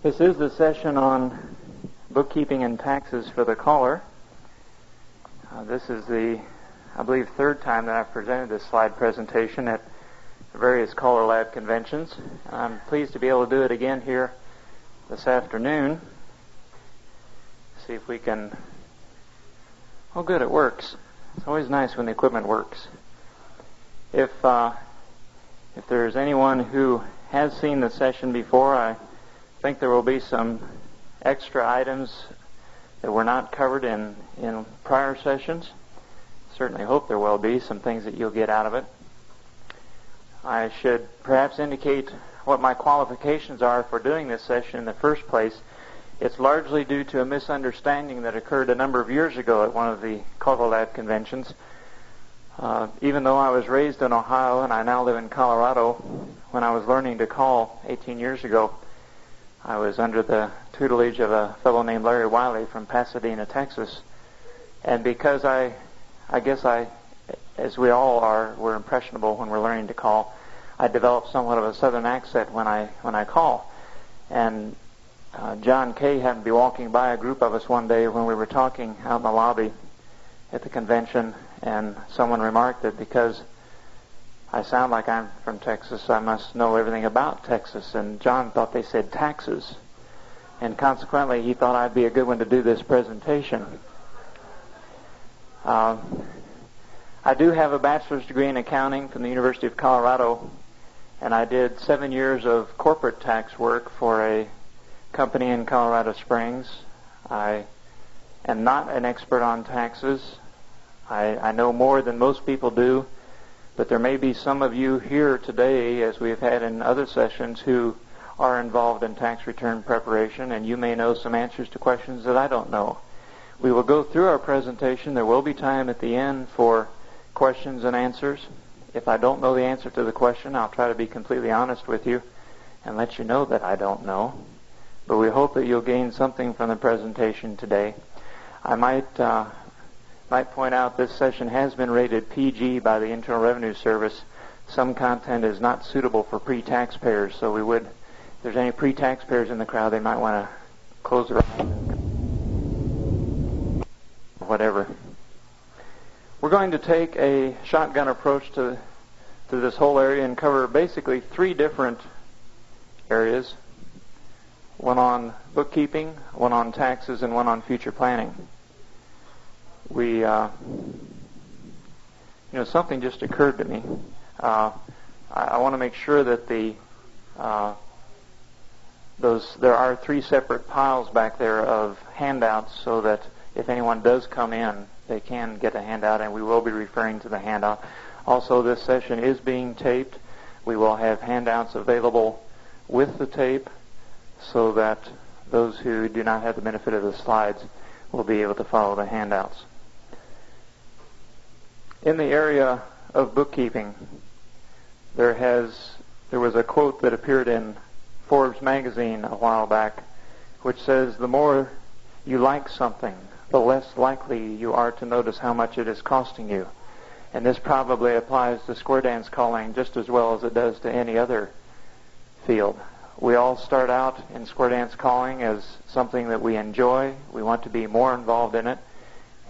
This is the session on bookkeeping and taxes for the caller. This is the, I believe, third time that I've presented this slide presentation at various CALLERLAB conventions. I'm pleased to be able to do it again here this afternoon. See if we can... Oh, good, it works. It's always nice when the equipment works. If there's anyone who has seen the session before, I think there will be some extra items that were not covered in prior sessions. Certainly hope there will be some things that you'll get out of it. I should perhaps indicate what my qualifications are for doing this session in the first place. It's largely due to a misunderstanding that occurred a number of years ago at one of the CALLERLAB conventions. Even though I was raised in Ohio and I now live in Colorado, when I was learning to call 18 years ago, I was under the tutelage of a fellow named Larry Wiley from Pasadena, Texas. And because I guess as we all are, we're impressionable when we're learning to call, I developed somewhat of a southern accent when I call. And John Kay happened to be walking by a group of us one day when we were talking out in the lobby at the convention, and someone remarked that because I sound like I'm from Texas, I must know everything about Texas. And John thought they said taxes. And consequently, he thought I'd be a good one to do this presentation. I do have a bachelor's degree in accounting from the University of Colorado, and I did 7 years of corporate tax work for a company in Colorado Springs. I am not an expert on taxes. I know more than most people do. But there may be some of you here today, as we have had in other sessions, who are involved in tax return preparation, and you may know some answers to questions that I don't know. We will go through our presentation. There will be time at the end for questions and answers. If I don't know the answer to the question, I'll try to be completely honest with you and let you know that I don't know. But we hope that you'll gain something from the presentation today. I might point out this session has been rated PG by the Internal Revenue Service. Some content is not suitable for pre-taxpayers, so if there's any pre-taxpayers in the crowd, they might want to close their eyes and whatever. We're going to take a shotgun approach to this whole area and cover basically 3 different areas. One on bookkeeping, one on taxes, and one on future planning. Something just occurred to me. I want to make sure that there are 3 separate piles back there of handouts, so that if anyone does come in, they can get a handout, and we will be referring to the handout. Also, this session is being taped. We will have handouts available with the tape, so that those who do not have the benefit of the slides will be able to follow the handouts. In the area of bookkeeping, there was a quote that appeared in Forbes magazine a while back, which says, "The more you like something, the less likely you are to notice how much it is costing you." And this probably applies to square dance calling just as well as it does to any other field. We all start out in square dance calling as something that we enjoy. We want to be more involved in it.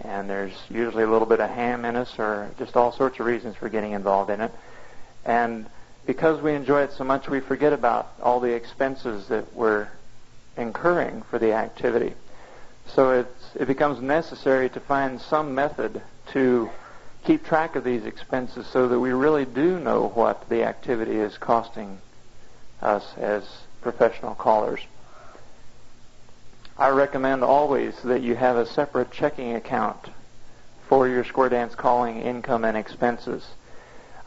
And there's usually a little bit of ham in us, or just all sorts of reasons for getting involved in it. And because we enjoy it so much, we forget about all the expenses that we're incurring for the activity. So it becomes necessary to find some method to keep track of these expenses so that we really do know what the activity is costing us as professional callers. I recommend always that you have a separate checking account for your square dance calling income and expenses.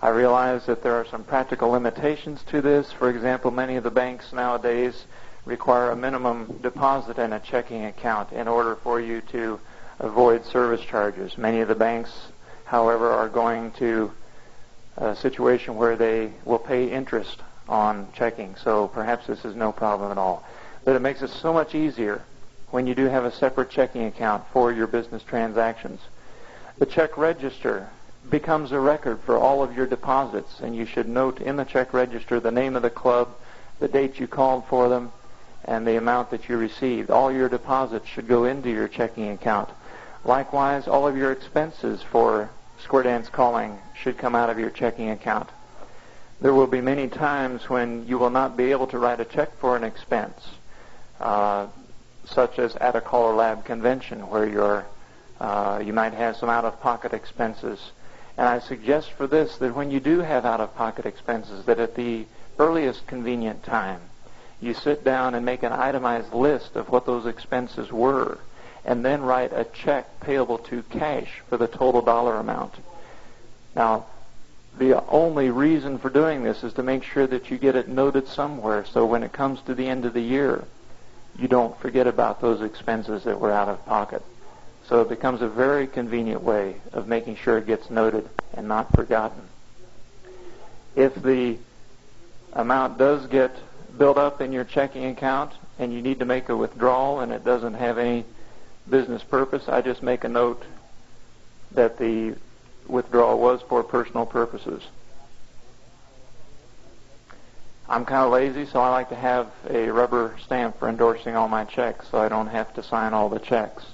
I realize that there are some practical limitations to this. For example, many of the banks nowadays require a minimum deposit in a checking account in order for you to avoid service charges. Many of the banks, however, are going to a situation where they will pay interest on checking, so perhaps this is no problem at all. But it makes it so much easier when you do have a separate checking account for your business transactions. The check register becomes a record for all of your deposits, and you should note in the check register the name of the club, the date you called for them, and the amount that you received. All your deposits should go into your checking account. Likewise, all of your expenses for square dance calling should come out of your checking account. There will be many times when you will not be able to write a check for an expense, such as at a CALLERLAB convention where you might have some out-of-pocket expenses. And I suggest for this that when you do have out-of-pocket expenses, that at the earliest convenient time, you sit down and make an itemized list of what those expenses were, and then write a check payable to cash for the total dollar amount. Now, the only reason for doing this is to make sure that you get it noted somewhere, so when it comes to the end of the year, you don't forget about those expenses that were out of pocket. So it becomes a very convenient way of making sure it gets noted and not forgotten. If the amount does get built up in your checking account and you need to make a withdrawal and it doesn't have any business purpose, I just make a note that the withdrawal was for personal purposes. I'm kind of lazy, so I like to have a rubber stamp for endorsing all my checks so I don't have to sign all the checks.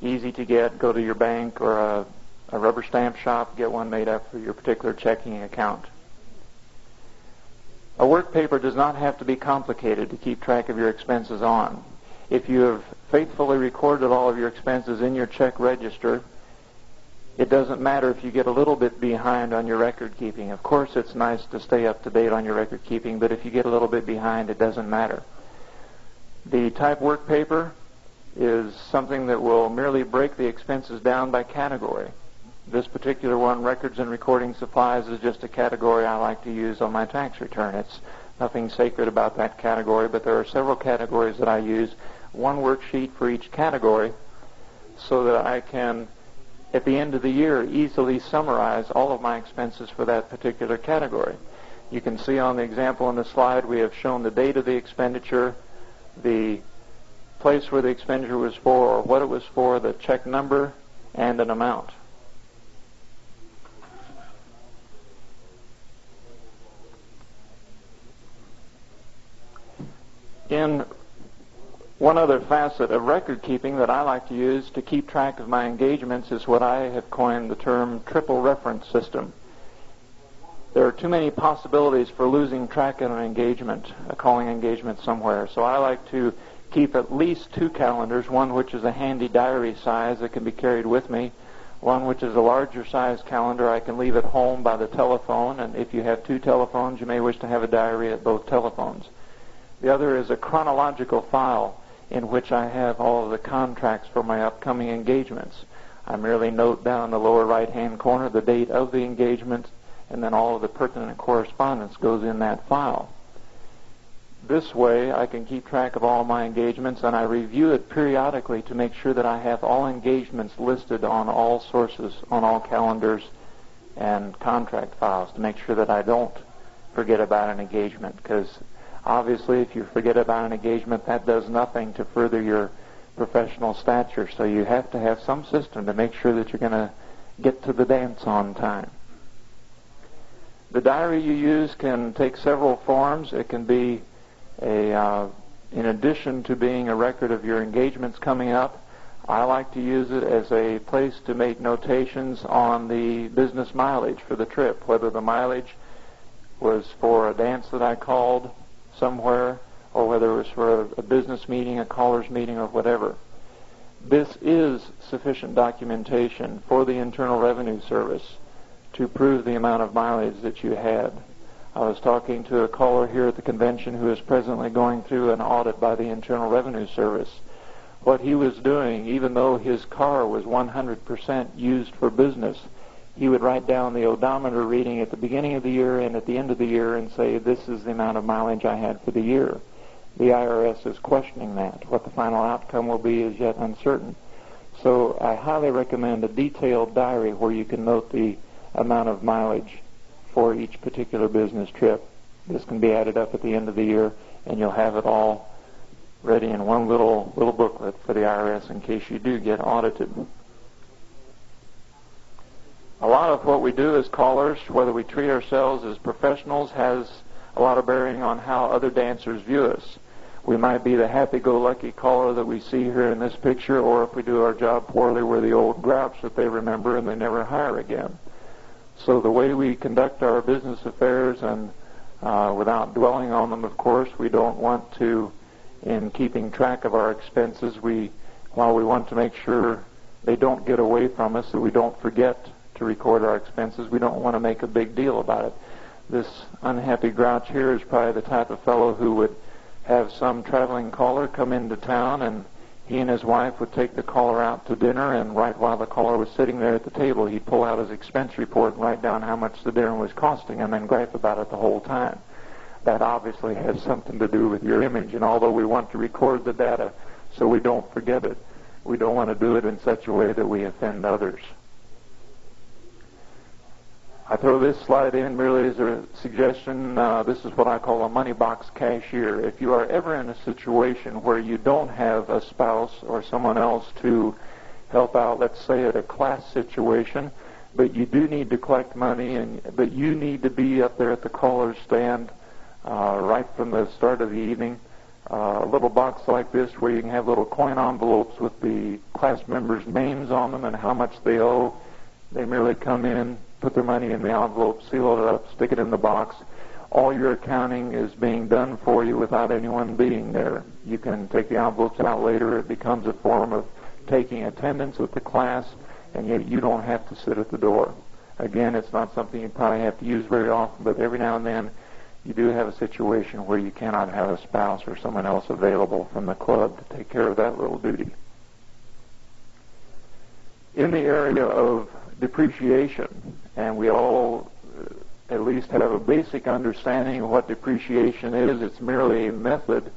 Easy to get. Go to your bank or a rubber stamp shop, get one made up for your particular checking account. A work paper does not have to be complicated to keep track of your expenses on. If you have faithfully recorded all of your expenses in your check register, it doesn't matter if you get a little bit behind on your record keeping. Of course, it's nice to stay up to date on your record keeping, but if you get a little bit behind, it doesn't matter. The type work paper is something that will merely break the expenses down by category. This particular one, records and recording supplies, is just a category I like to use on my tax return. It's nothing sacred about that category, but there are several categories that I use, one worksheet for each category, so that I can, at the end of the year, easily summarize all of my expenses for that particular category. You can see on the example on the slide we have shown the date of the expenditure, the place where the expenditure was for or what it was for, the check number, and an amount. In one other facet of record keeping that I like to use to keep track of my engagements is what I have coined the term triple reference system. There are too many possibilities for losing track of an engagement, a calling engagement somewhere. So I like to keep at least two calendars, one which is a handy diary size that can be carried with me, one which is a larger size calendar I can leave at home by the telephone, and if you have two telephones, you may wish to have a diary at both telephones. The other is a chronological file in which I have all of the contracts for my upcoming engagements. I merely note down in the lower right-hand corner the date of the engagement, and then all of the pertinent correspondence goes in that file. This way I can keep track of all my engagements, and I review it periodically to make sure that I have all engagements listed on all sources, on all calendars and contract files, to make sure that I don't forget about an engagement, because obviously if you forget about an engagement, that does nothing to further your professional stature. So you have to have some system to make sure that you're going to get to the dance on time. The diary you use can take several forms. It can be in addition to being a record of your engagements coming up, I like to use it as a place to make notations on the business mileage for the trip, whether the mileage was for a dance that I called somewhere, or whether it was for a business meeting, a caller's meeting, or whatever. This is sufficient documentation for the Internal Revenue Service to prove the amount of mileage that you had. I was talking to a caller here at the convention who is presently going through an audit by the Internal Revenue Service. What he was doing, even though his car was 100% used for business, he would write down the odometer reading at the beginning of the year and at the end of the year and say, this is the amount of mileage I had for the year. The IRS is questioning that. What the final outcome will be is yet uncertain. So I highly recommend a detailed diary where you can note the amount of mileage for each particular business trip. This can be added up at the end of the year, and you'll have it all ready in one little booklet for the IRS in case you do get audited. A lot of what we do as callers, whether we treat ourselves as professionals, has a lot of bearing on how other dancers view us. We might be the happy-go-lucky caller that we see here in this picture, or if we do our job poorly, we're the old grouch that they remember and they never hire again. So the way we conduct our business affairs, and without dwelling on them, of course, we don't want to, in keeping track of our expenses, while we want to make sure they don't get away from us, that we don't forget to record our expenses, we don't want to make a big deal about it. This unhappy grouch here is probably the type of fellow who would have some traveling caller come into town, and he and his wife would take the caller out to dinner, and right while the caller was sitting there at the table, he'd pull out his expense report and write down how much the dinner was costing and then gripe about it the whole time. That obviously has something to do with your image, and although we want to record the data so we don't forget it, we don't want to do it in such a way that we offend others. I throw this slide in merely as a suggestion. This is what I call a money box cashier. If you are ever in a situation where you don't have a spouse or someone else to help out, let's say at a class situation, but you do need to collect money, but you need to be up there at the caller's stand right from the start of the evening, a little box like this where you can have little coin envelopes with the class members' names on them and how much they owe. They merely come in, put their money in the envelope, seal it up, stick it in the box. All your accounting is being done for you without anyone being there. You can take the envelopes out later. It becomes a form of taking attendance with the class, and yet you don't have to sit at the door. Again, it's not something you probably have to use very often, but every now and then you do have a situation where you cannot have a spouse or someone else available from the club to take care of that little duty. In the area of depreciation, and we all at least have a basic understanding of what depreciation is. It's merely a method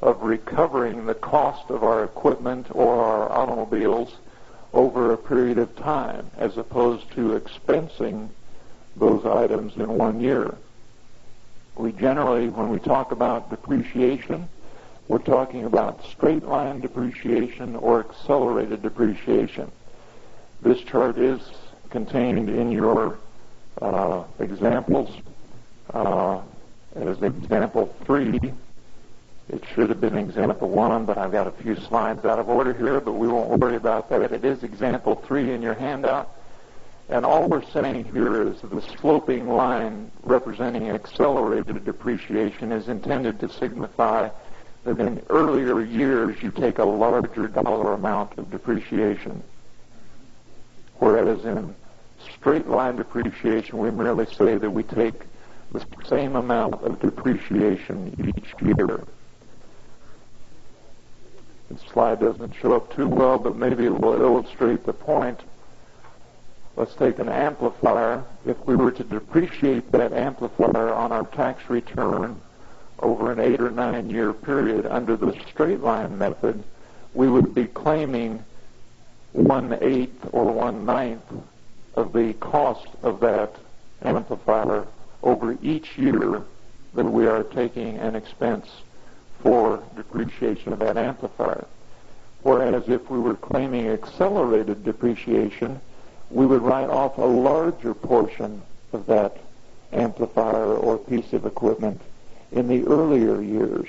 of recovering the cost of our equipment or our automobiles over a period of time, as opposed to expensing those items in 1 year. We generally, when we talk about depreciation, we're talking about straight line depreciation or accelerated depreciation. This chart is contained in your examples as example 3. It should have been example 1, but I've got a few slides out of order here, but we won't worry about that. It is example 3 in your handout. And all we're saying here is that the sloping line representing accelerated depreciation is intended to signify that in earlier years you take a larger dollar amount of depreciation. Whereas in straight line depreciation, we merely say that we take the same amount of depreciation each year. This slide doesn't show up too well, but maybe it will illustrate the point. Let's take an amplifier. If we were to depreciate that amplifier on our tax return over an 8 or 9 year period under the straight line method, we would be claiming 1/8 or 1/9 of the cost of that amplifier over each year that we are taking an expense for depreciation of that amplifier. Whereas if we were claiming accelerated depreciation, we would write off a larger portion of that amplifier or piece of equipment in the earlier years.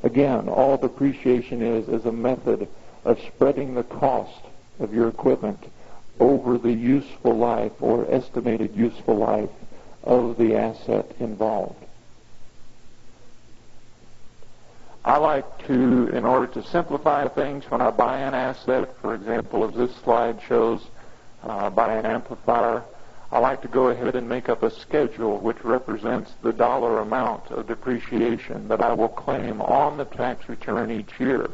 Again, all depreciation is a method of spreading the cost of your equipment over the useful life or estimated useful life of the asset involved. I like to, in order to simplify things, when I buy an asset, for example, as this slide shows, buy an amplifier, I like to go ahead and make up a schedule which represents the dollar amount of depreciation that I will claim on the tax return each year.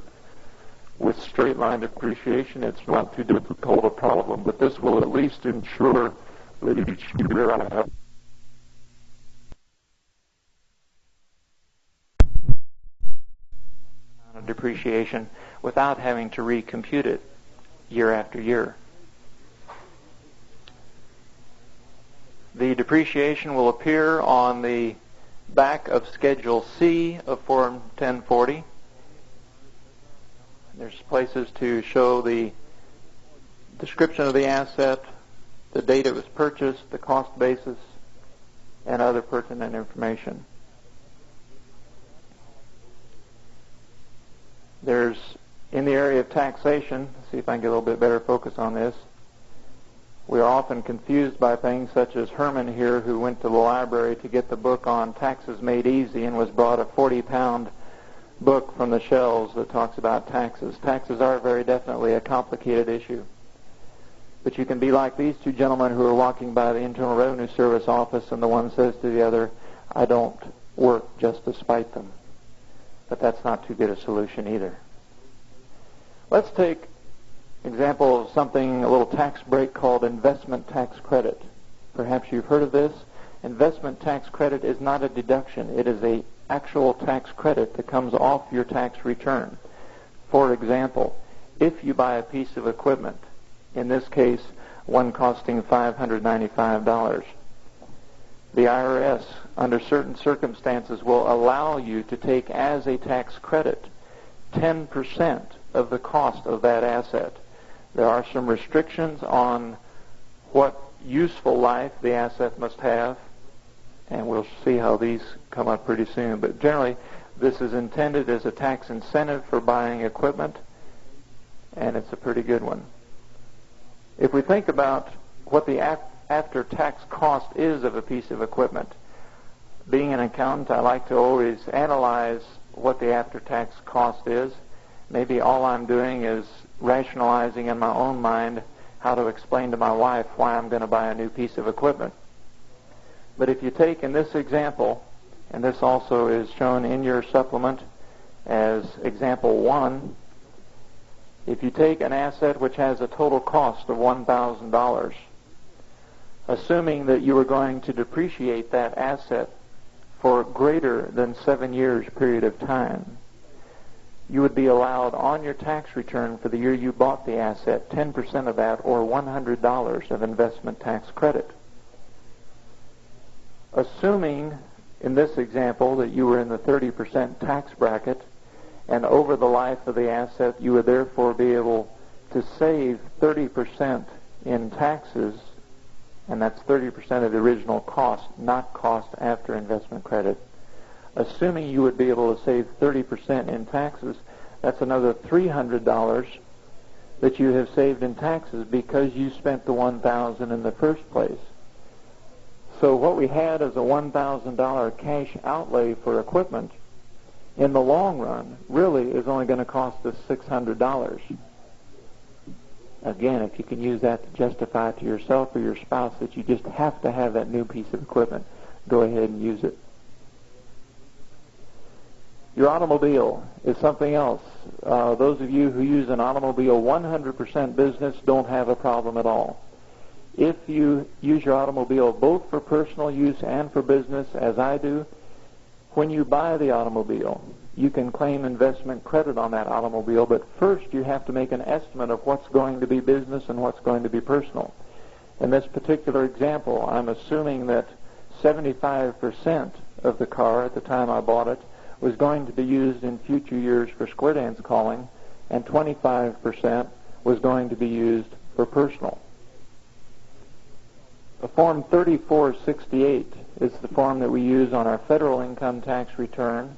With straight line depreciation, it's not too difficult a problem, but this will at least ensure that each year I have depreciation without having to recompute it year after year. The depreciation will appear on the back of Schedule C of Form 1040. There's places to show the description of the asset, the date it was purchased, the cost basis, and other pertinent information. There's, in the area of taxation, see if I can get a little bit better focus on this, we are often confused by things such as Herman here, who went to the library to get the book on Taxes Made Easy and was brought a 40-pound book from the shelves that talks about taxes. Taxes are very definitely a complicated issue. But you can be like these two gentlemen who are walking by the Internal Revenue Service office, and the one says to the other, "I don't work just to spite them." But that's not too good a solution either. Let's take example of something, a little tax break called investment tax credit. Perhaps you've heard of this. Investment tax credit is not a deduction. It is an actual tax credit that comes off your tax return. For example, if you buy a piece of equipment, in this case, one costing $595, the IRS, under certain circumstances, will allow you to take as a tax credit 10% of the cost of that asset. There are some restrictions on what useful life the asset must have, and we'll see how these come up pretty soon. But generally, this is intended as a tax incentive for buying equipment, and it's a pretty good one. If we think about what the after-tax cost is of a piece of equipment, being an accountant, I like to always analyze what the after-tax cost is. Maybe all I'm doing is rationalizing in my own mind how to explain to my wife why I'm going to buy a new piece of equipment. But if you take in this example, and this also is shown in your supplement as example 1, if you take an asset which has a total cost of $1,000, assuming that you are going to depreciate that asset for greater than 7 years period of time, you would be allowed on your tax return for the year you bought the asset 10% of that, or $100 of investment tax credit. Assuming in this example that you were in the 30% tax bracket, and over the life of the asset you would therefore be able to save 30% in taxes, and that's 30% of the original cost, not cost after investment credit. Assuming you would be able to save 30% in taxes, that's another $300 that you have saved in taxes because you spent the $1,000 in the first place. So what we had as a $1,000 cash outlay for equipment, in the long run, really is only going to cost us $600. Again, if you can use that to justify to yourself or your spouse that you just have to have that new piece of equipment, go ahead and use it. Your automobile is something else. Those of you who use an automobile 100% business don't have a problem at all. If you use your automobile both for personal use and for business, as I do, when you buy the automobile, you can claim investment credit on that automobile, but first you have to make an estimate of what's going to be business and what's going to be personal. In this particular example, I'm assuming that 75% of the car at the time I bought it was going to be used in future years for square dance calling, and 25% was going to be used for personal. The Form 3468 is the form that we use on our federal income tax return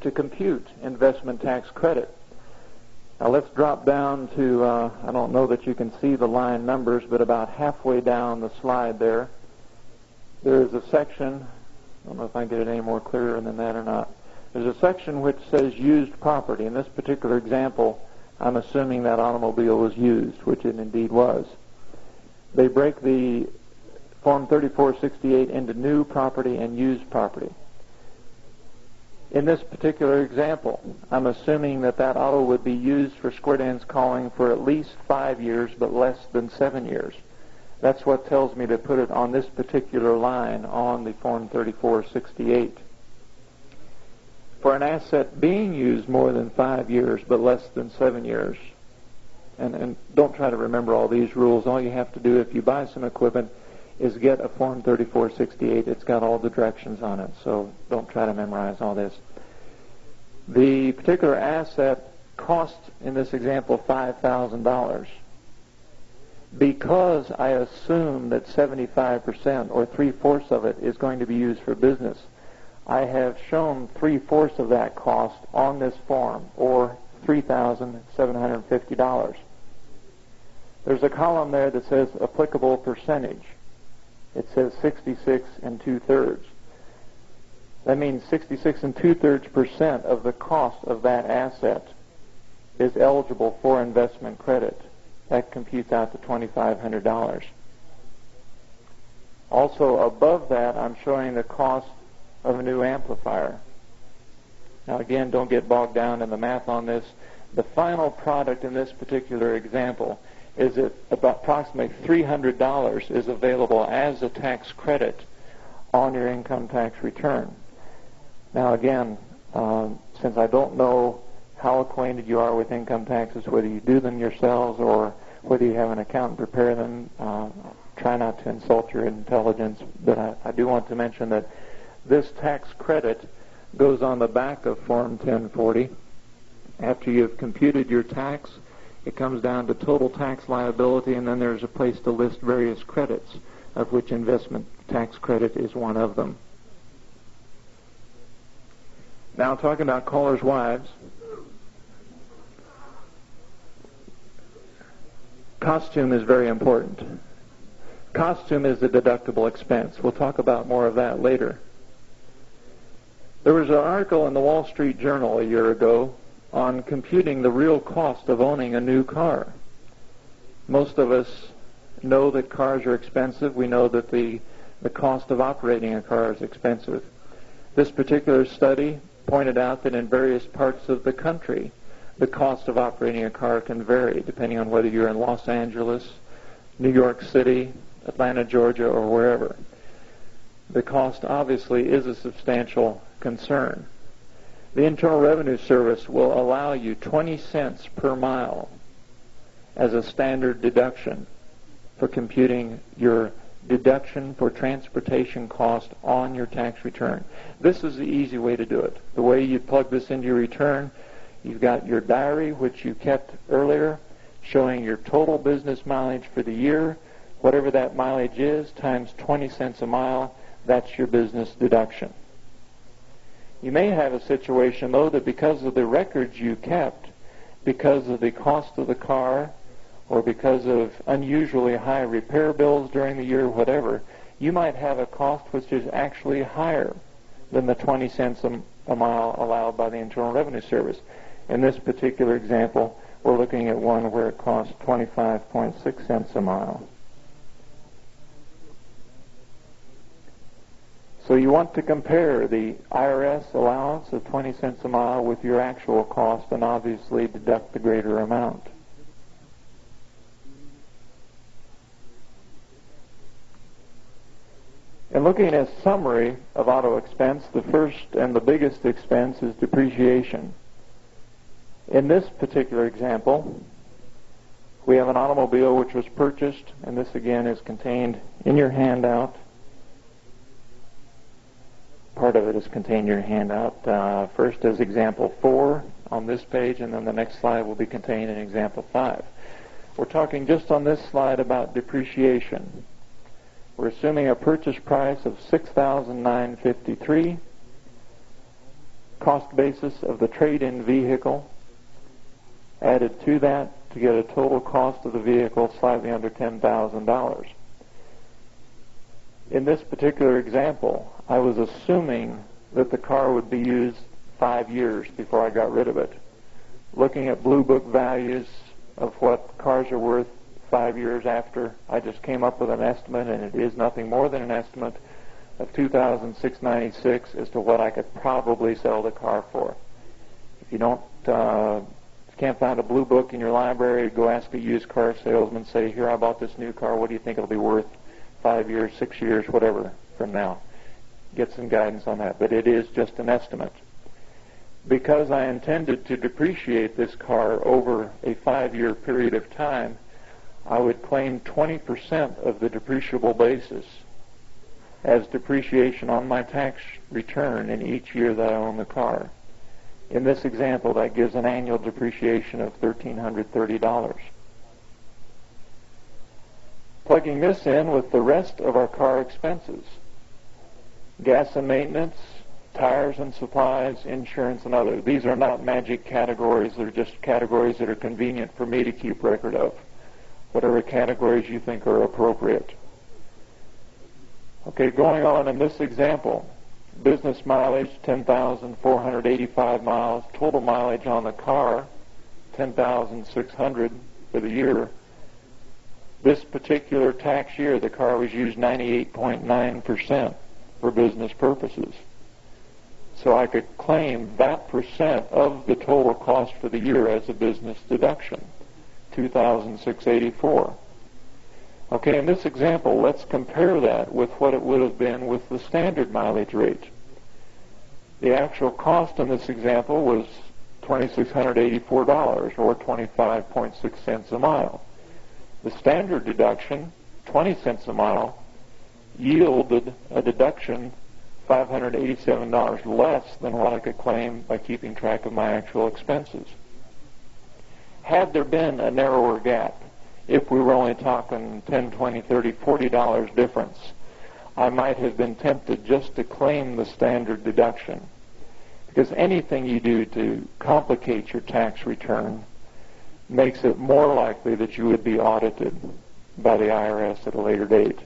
to compute investment tax credit. Now let's drop down to, I don't know that you can see the line numbers, but about halfway down the slide there is a section, I don't know if I can get it any more clearer than that or not. There's a section which says used property. In this particular example, I'm assuming that automobile was used, which it indeed was. They break the Form 3468 into new property and used property. In this particular example, I'm assuming that that auto would be used for square dance calling for at least 5 years, but less than 7 years. That's what tells me to put it on this particular line on the Form 3468. For an asset being used more than 5 years, but less than 7 years, and don't try to remember all these rules. All you have to do if you buy some equipment is get a Form 3468. It's got all the directions on it, so don't try to memorize all this. The particular asset costs, in this example, $5,000. Because I assume that 75% or 3/4 of it is going to be used for business, I have shown 3/4 of that cost on this form, or $3,750. There's a column there that says applicable percentage. It says 66 2/3. That means 66 2/3% of the cost of that asset is eligible for investment credit. That computes out to $2,500. Also above that, I'm showing the cost of a new amplifier. Now again, don't get bogged down in the math on this. The final product in this particular example is that about approximately $300 is available as a tax credit on your income tax return. Now again, since I don't know how acquainted you are with income taxes, whether you do them yourselves or whether you have an accountant prepare them, try not to insult your intelligence, but I do want to mention that this tax credit goes on the back of Form 1040. After you've computed your tax, it comes down to total tax liability, and then there's a place to list various credits, of which investment tax credit is one of them. Now, talking about callers' wives, costume is very important. Costume is a deductible expense. We'll talk about more of that later. There was an article in the Wall Street Journal a year ago on computing the real cost of owning a new car. Most of us know that cars are expensive. We know that the cost of operating a car is expensive. This particular study pointed out that in various parts of the country, the cost of operating a car can vary depending on whether you're in Los Angeles, New York City, Atlanta, Georgia, or wherever. The cost obviously is a substantial concern. The Internal Revenue Service will allow you 20 cents per mile as a standard deduction for computing your deduction for transportation cost on your tax return. This is the easy way to do it. The way you plug this into your return, you've got your diary, which you kept earlier, showing your total business mileage for the year. Whatever that mileage is, times 20 cents a mile, that's your business deduction. You may have a situation, though, that because of the records you kept, because of the cost of the car, or because of unusually high repair bills during the year, whatever, you might have a cost which is actually higher than the 20 cents a mile allowed by the Internal Revenue Service. In this particular example, we're looking at one where it costs 25.6 cents a mile. So you want to compare the IRS allowance of 20 cents a mile with your actual cost and obviously deduct the greater amount. In looking at a summary of auto expense, the first and the biggest expense is depreciation. In this particular example, we have an automobile which was purchased, and this again is contained in your handout. Part of it is contained in your handout. First is example 4 on this page, and then the next slide will be contained in example 5. We're talking just on this slide about depreciation. We're assuming a purchase price of $6,953, cost basis of the trade-in vehicle, added to that to get a total cost of the vehicle slightly under $10,000. In this particular example, I was assuming that the car would be used 5 years before I got rid of it. Looking at Blue Book values of what cars are worth 5 years after, I just came up with an estimate, and it is nothing more than an estimate of $2,696 as to what I could probably sell the car for. If you can't find a Blue Book in your library, go ask a used car salesman, say, here, I bought this new car, what do you think it'll be worth 5 years, 6 years, whatever from now? Get some guidance on that, but it is just an estimate. Because I intended to depreciate this car over a 5-year period of time, I would claim 20% of the depreciable basis as depreciation on my tax return in each year that I own the car. In this example, that gives an annual depreciation of $1,330. Plugging this in with the rest of our car expenses, gas and maintenance, tires and supplies, insurance, and other. These are not magic categories. They're just categories that are convenient for me to keep record of. Whatever categories you think are appropriate. Okay, going on in this example, business mileage, 10,485 miles. Total mileage on the car, 10,600 for the year. This particular tax year, the car was used 98.9% for business purposes. So I could claim that percent of the total cost for the year as a business deduction, 2,684. Okay, in this example, let's compare that with what it would have been with the standard mileage rate. The actual cost in this example was $2,684, or 25.6 cents a mile. The standard deduction, 20 cents a mile, yielded a deduction $587 less than what I could claim by keeping track of my actual expenses. Had there been a narrower gap, if we were only talking $10, $20, $30, $40 difference, I might have been tempted just to claim the standard deduction. Because anything you do to complicate your tax return makes it more likely that you would be audited by the IRS at a later date.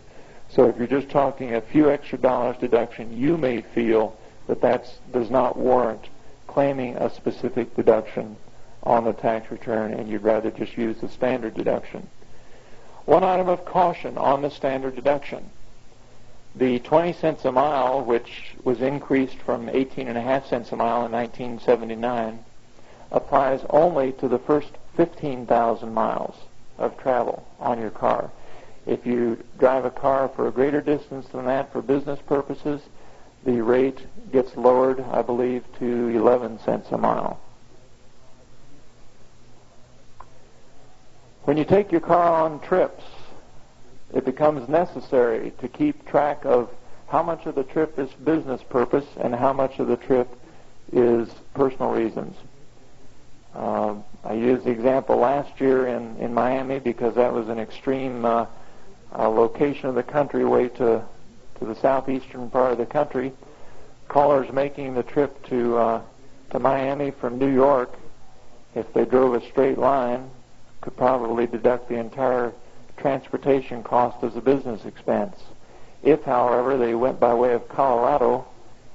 So if you're just talking a few extra dollars deduction, you may feel that that does not warrant claiming a specific deduction on the tax return, and you'd rather just use the standard deduction. One item of caution on the standard deduction. The 20 cents a mile, which was increased from 18.5 cents a mile in 1979, applies only to the first 15,000 miles of travel on your car. If you drive a car for a greater distance than that for business purposes, the rate gets lowered, I believe, to 11 cents a mile. When you take your car on trips, it becomes necessary to keep track of how much of the trip is business purpose and how much of the trip is personal reasons. I used the example last year in Miami because that was an extreme location of the country, way to the southeastern part of the country. Callers making the trip to Miami from New York, if they drove a straight line, could probably deduct the entire transportation cost as a business expense. If, however, they went by way of Colorado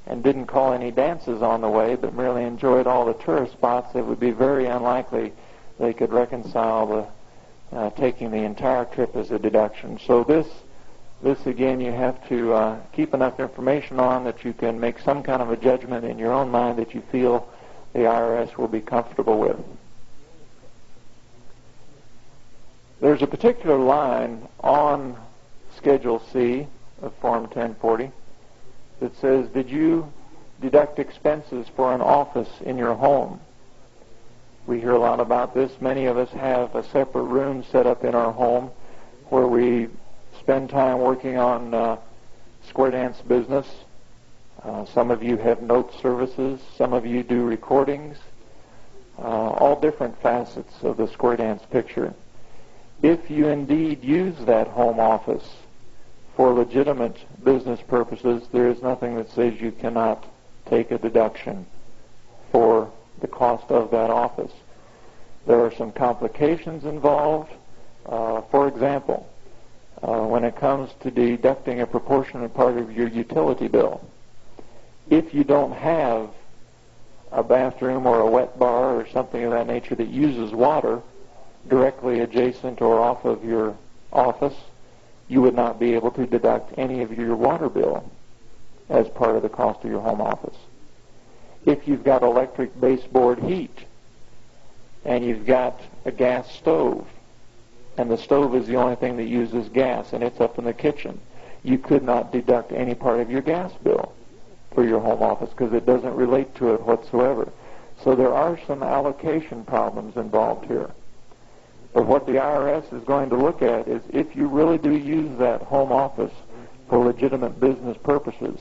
and didn't call any dances on the way, but merely enjoyed all the tourist spots, it would be very unlikely they could reconcile taking the entire trip as a deduction. So this again, you have to keep enough information on that you can make some kind of a judgment in your own mind that you feel the IRS will be comfortable with. There's a particular line on Schedule C of Form 1040 that says, did you deduct expenses for an office in your home? We hear a lot about this. Many of us have a separate room set up in our home where we spend time working on square dance business. Some of you have note services. Some of you do recordings. All different facets of the square dance picture. If you indeed use that home office for legitimate business purposes, there is nothing that says you cannot take a deduction for the cost of that office. There are some complications involved. For example, when it comes to deducting a proportionate part of your utility bill, if you don't have a bathroom or a wet bar or something of that nature that uses water directly adjacent or off of your office, you would not be able to deduct any of your water bill as part of the cost of your home office. If you've got electric baseboard heat and you've got a gas stove, and the stove is the only thing that uses gas and it's up in the kitchen, you could not deduct any part of your gas bill for your home office because it doesn't relate to it whatsoever. So there are some allocation problems involved here. But what the IRS is going to look at is if you really do use that home office for legitimate business purposes,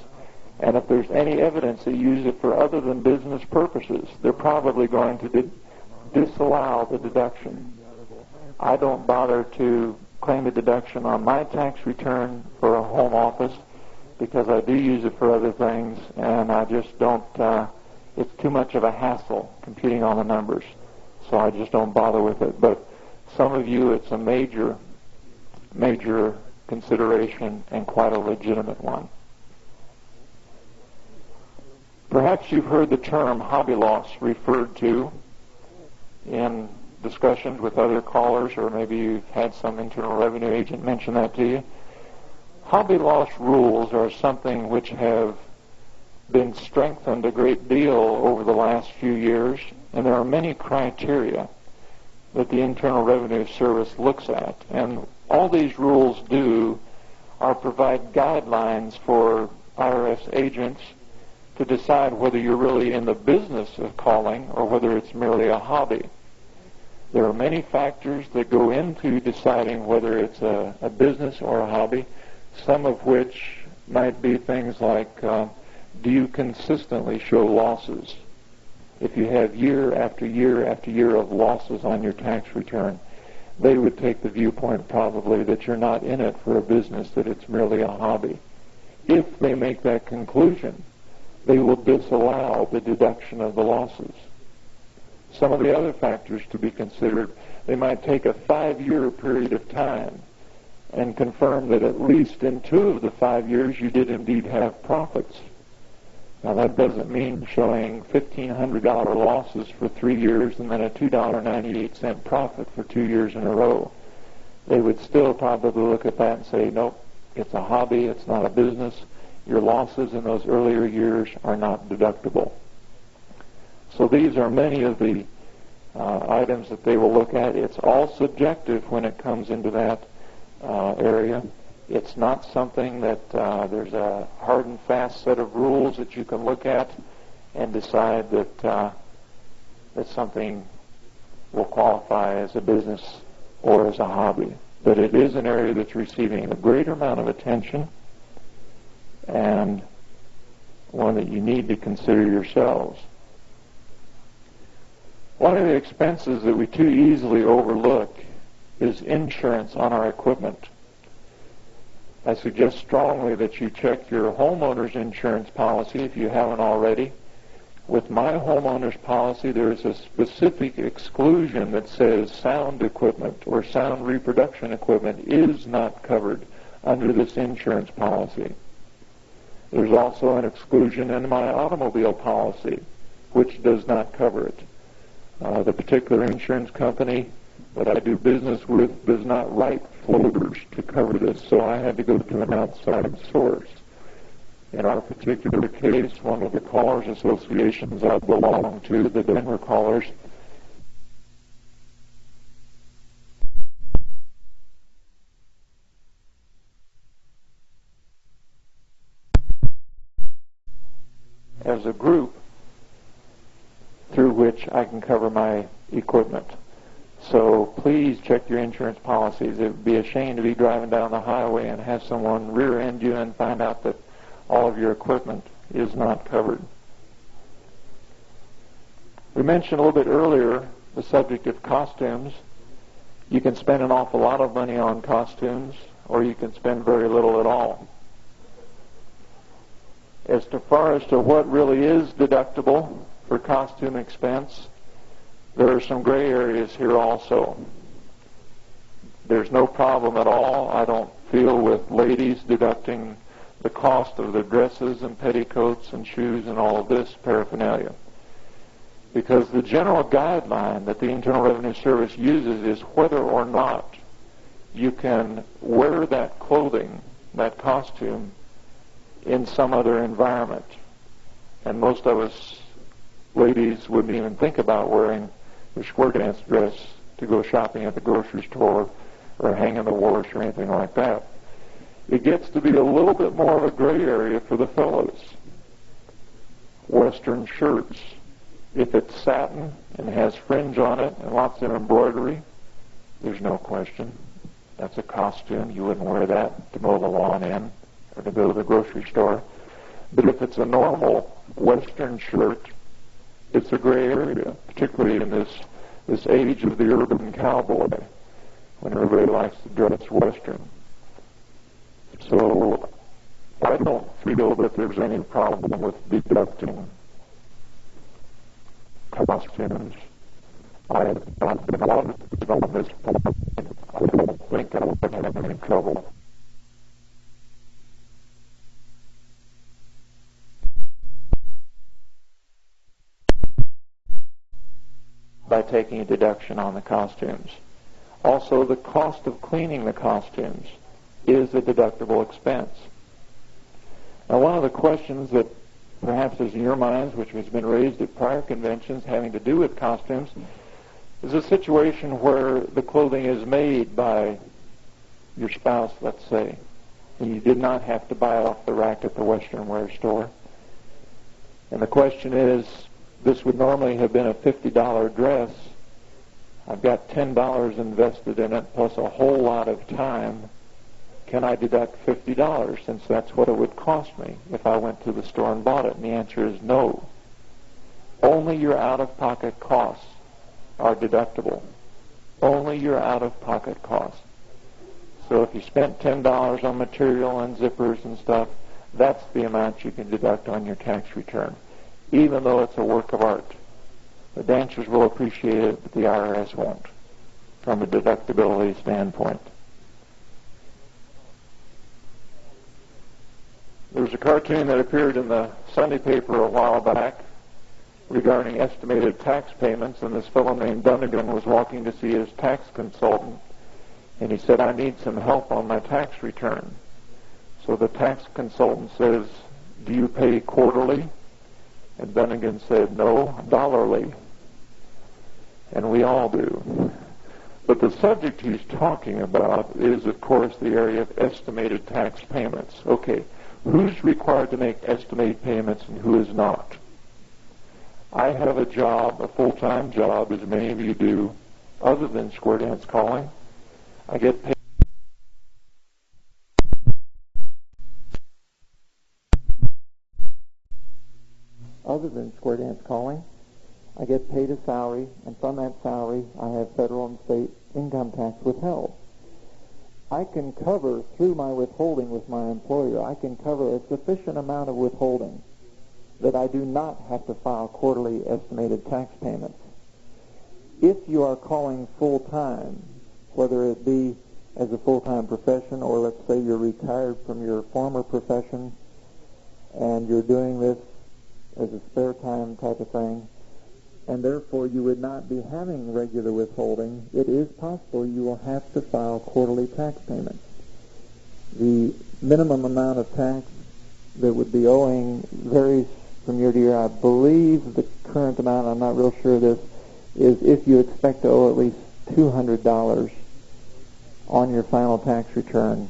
and if there's any evidence that you use it for other than business purposes, they're probably going to disallow the deduction. I don't bother to claim a deduction on my tax return for a home office because I do use it for other things, and I just don't, it's too much of a hassle computing on the numbers, so I just don't bother with it. But some of you, it's a major consideration and quite a legitimate one. Perhaps you've heard the term hobby loss referred to in discussions with other callers, or maybe you've had some internal revenue agent mention that to you. Hobby loss rules are something which have been strengthened a great deal over the last few years, and there are many criteria that the Internal Revenue Service looks at. And all these rules do are provide guidelines for IRS agents to decide whether you're really in the business of calling or whether it's merely a hobby. There are many factors that go into deciding whether it's a business or a hobby, some of which might be things like, do you consistently show losses? If you have year after year after year of losses on your tax return, they would take the viewpoint probably that you're not in it for a business, that it's merely a hobby. If they make that conclusion, they will disallow the deduction of the losses. Some of the other factors to be considered, they might take a 5-year period of time and confirm that at least in 2 of the 5 years you did indeed have profits. Now that doesn't mean showing $1,500 losses for 3 years and then a $2.98 profit for 2 years in a row. They would still probably look at that and say, nope, it's a hobby, it's not a business. Your losses in those earlier years are not deductible. So these are many of the items that they will look at. It's all subjective when it comes into that area. It's not something that there's a hard and fast set of rules that you can look at and decide that that something will qualify as a business or as a hobby. But it is an area that's receiving a greater amount of attention, and one that you need to consider yourselves. One of the expenses that we too easily overlook is insurance on our equipment. I suggest strongly that you check your homeowner's insurance policy if you haven't already. With my homeowner's policy, there is a specific exclusion that says sound equipment or sound reproduction equipment is not covered under this insurance policy. There's also an exclusion in my automobile policy, which does not cover it. The particular insurance company that I do business with does not write floaters to cover this, so I had to go to an outside source. In our particular case, one of the callers associations I belong to, the Denver Callers, as a group through which I can cover my equipment. So please check your insurance policies. It would be a shame to be driving down the highway and have someone rear-end you and find out that all of your equipment is not covered. We mentioned a little bit earlier the subject of costumes. You can spend an awful lot of money on costumes, or you can spend very little at all. As far as to what really is deductible for costume expense, there are some gray areas here also. There's no problem at all, I don't feel, with ladies deducting the cost of their dresses and petticoats and shoes and all of this paraphernalia. Because the general guideline that the Internal Revenue Service uses is whether or not you can wear that clothing, that costume, in some other environment. And most of us ladies wouldn't even think about wearing the square dance dress to go shopping at the grocery store or hang in the wash or anything like that. It gets to be a little bit more of a gray area for the fellows. Western shirts, if it's satin and has fringe on it and lots of embroidery, there's no question. That's a costume. You wouldn't wear that to mow the lawn in or to go to the grocery store. But if it's a normal Western shirt, it's a gray area, particularly in this age of the urban cowboy, when everybody likes to dress Western. So I I don't feel that there's any problem with deducting costumes. I have been audited on this point. I don't think I would have any trouble. By taking a deduction on the costumes. Also, the cost of cleaning the costumes is a deductible expense. Now, one of the questions that perhaps is in your minds, which has been raised at prior conventions having to do with costumes, is a situation where the clothing is made by your spouse, let's say, and you did not have to buy it off the rack at the Western Wear store. And the question is, this would normally have been a $50 dress. I've got $10 invested in it plus a whole lot of time. Can I deduct $50 since that's what it would cost me if I went to the store and bought it? And the answer is no. Only your out-of-pocket costs are deductible. Only your out-of-pocket costs. So if you spent $10 on material and zippers and stuff, that's the amount you can deduct on your tax return, even though it's a work of art. The dancers will appreciate it, but the IRS won't, from a deductibility standpoint. There was a cartoon that appeared in the Sunday paper a while back regarding estimated tax payments, and this fellow named Dunnigan was walking to see his tax consultant, and he said, "I need some help on my tax return." So the tax consultant says, "Do you pay quarterly?" And Dunnigan said, "No, dollarly." And we all do. But the subject he's talking about is, of course, the area of estimated tax payments. Okay, who's required to make estimated payments and who is not? I have a job, a full-time job, as many of you do, other than square dance calling. I get paid. Other than square dance calling, I get paid a salary, and from that salary, I have federal and state income tax withheld. I can cover, through my withholding with my employer, I can cover a sufficient amount of withholding that I do not have to file quarterly estimated tax payments. If you are calling full-time, whether it be as a full-time profession or let's say you're retired from your former profession and you're doing this as a spare time type of thing, and therefore you would not be having regular withholding, it is possible you will have to file quarterly tax payments. The minimum amount of tax that would be owing varies from year to year. I believe the current amount, I'm not real sure of this, is if you expect to owe at least $200 on your final tax return,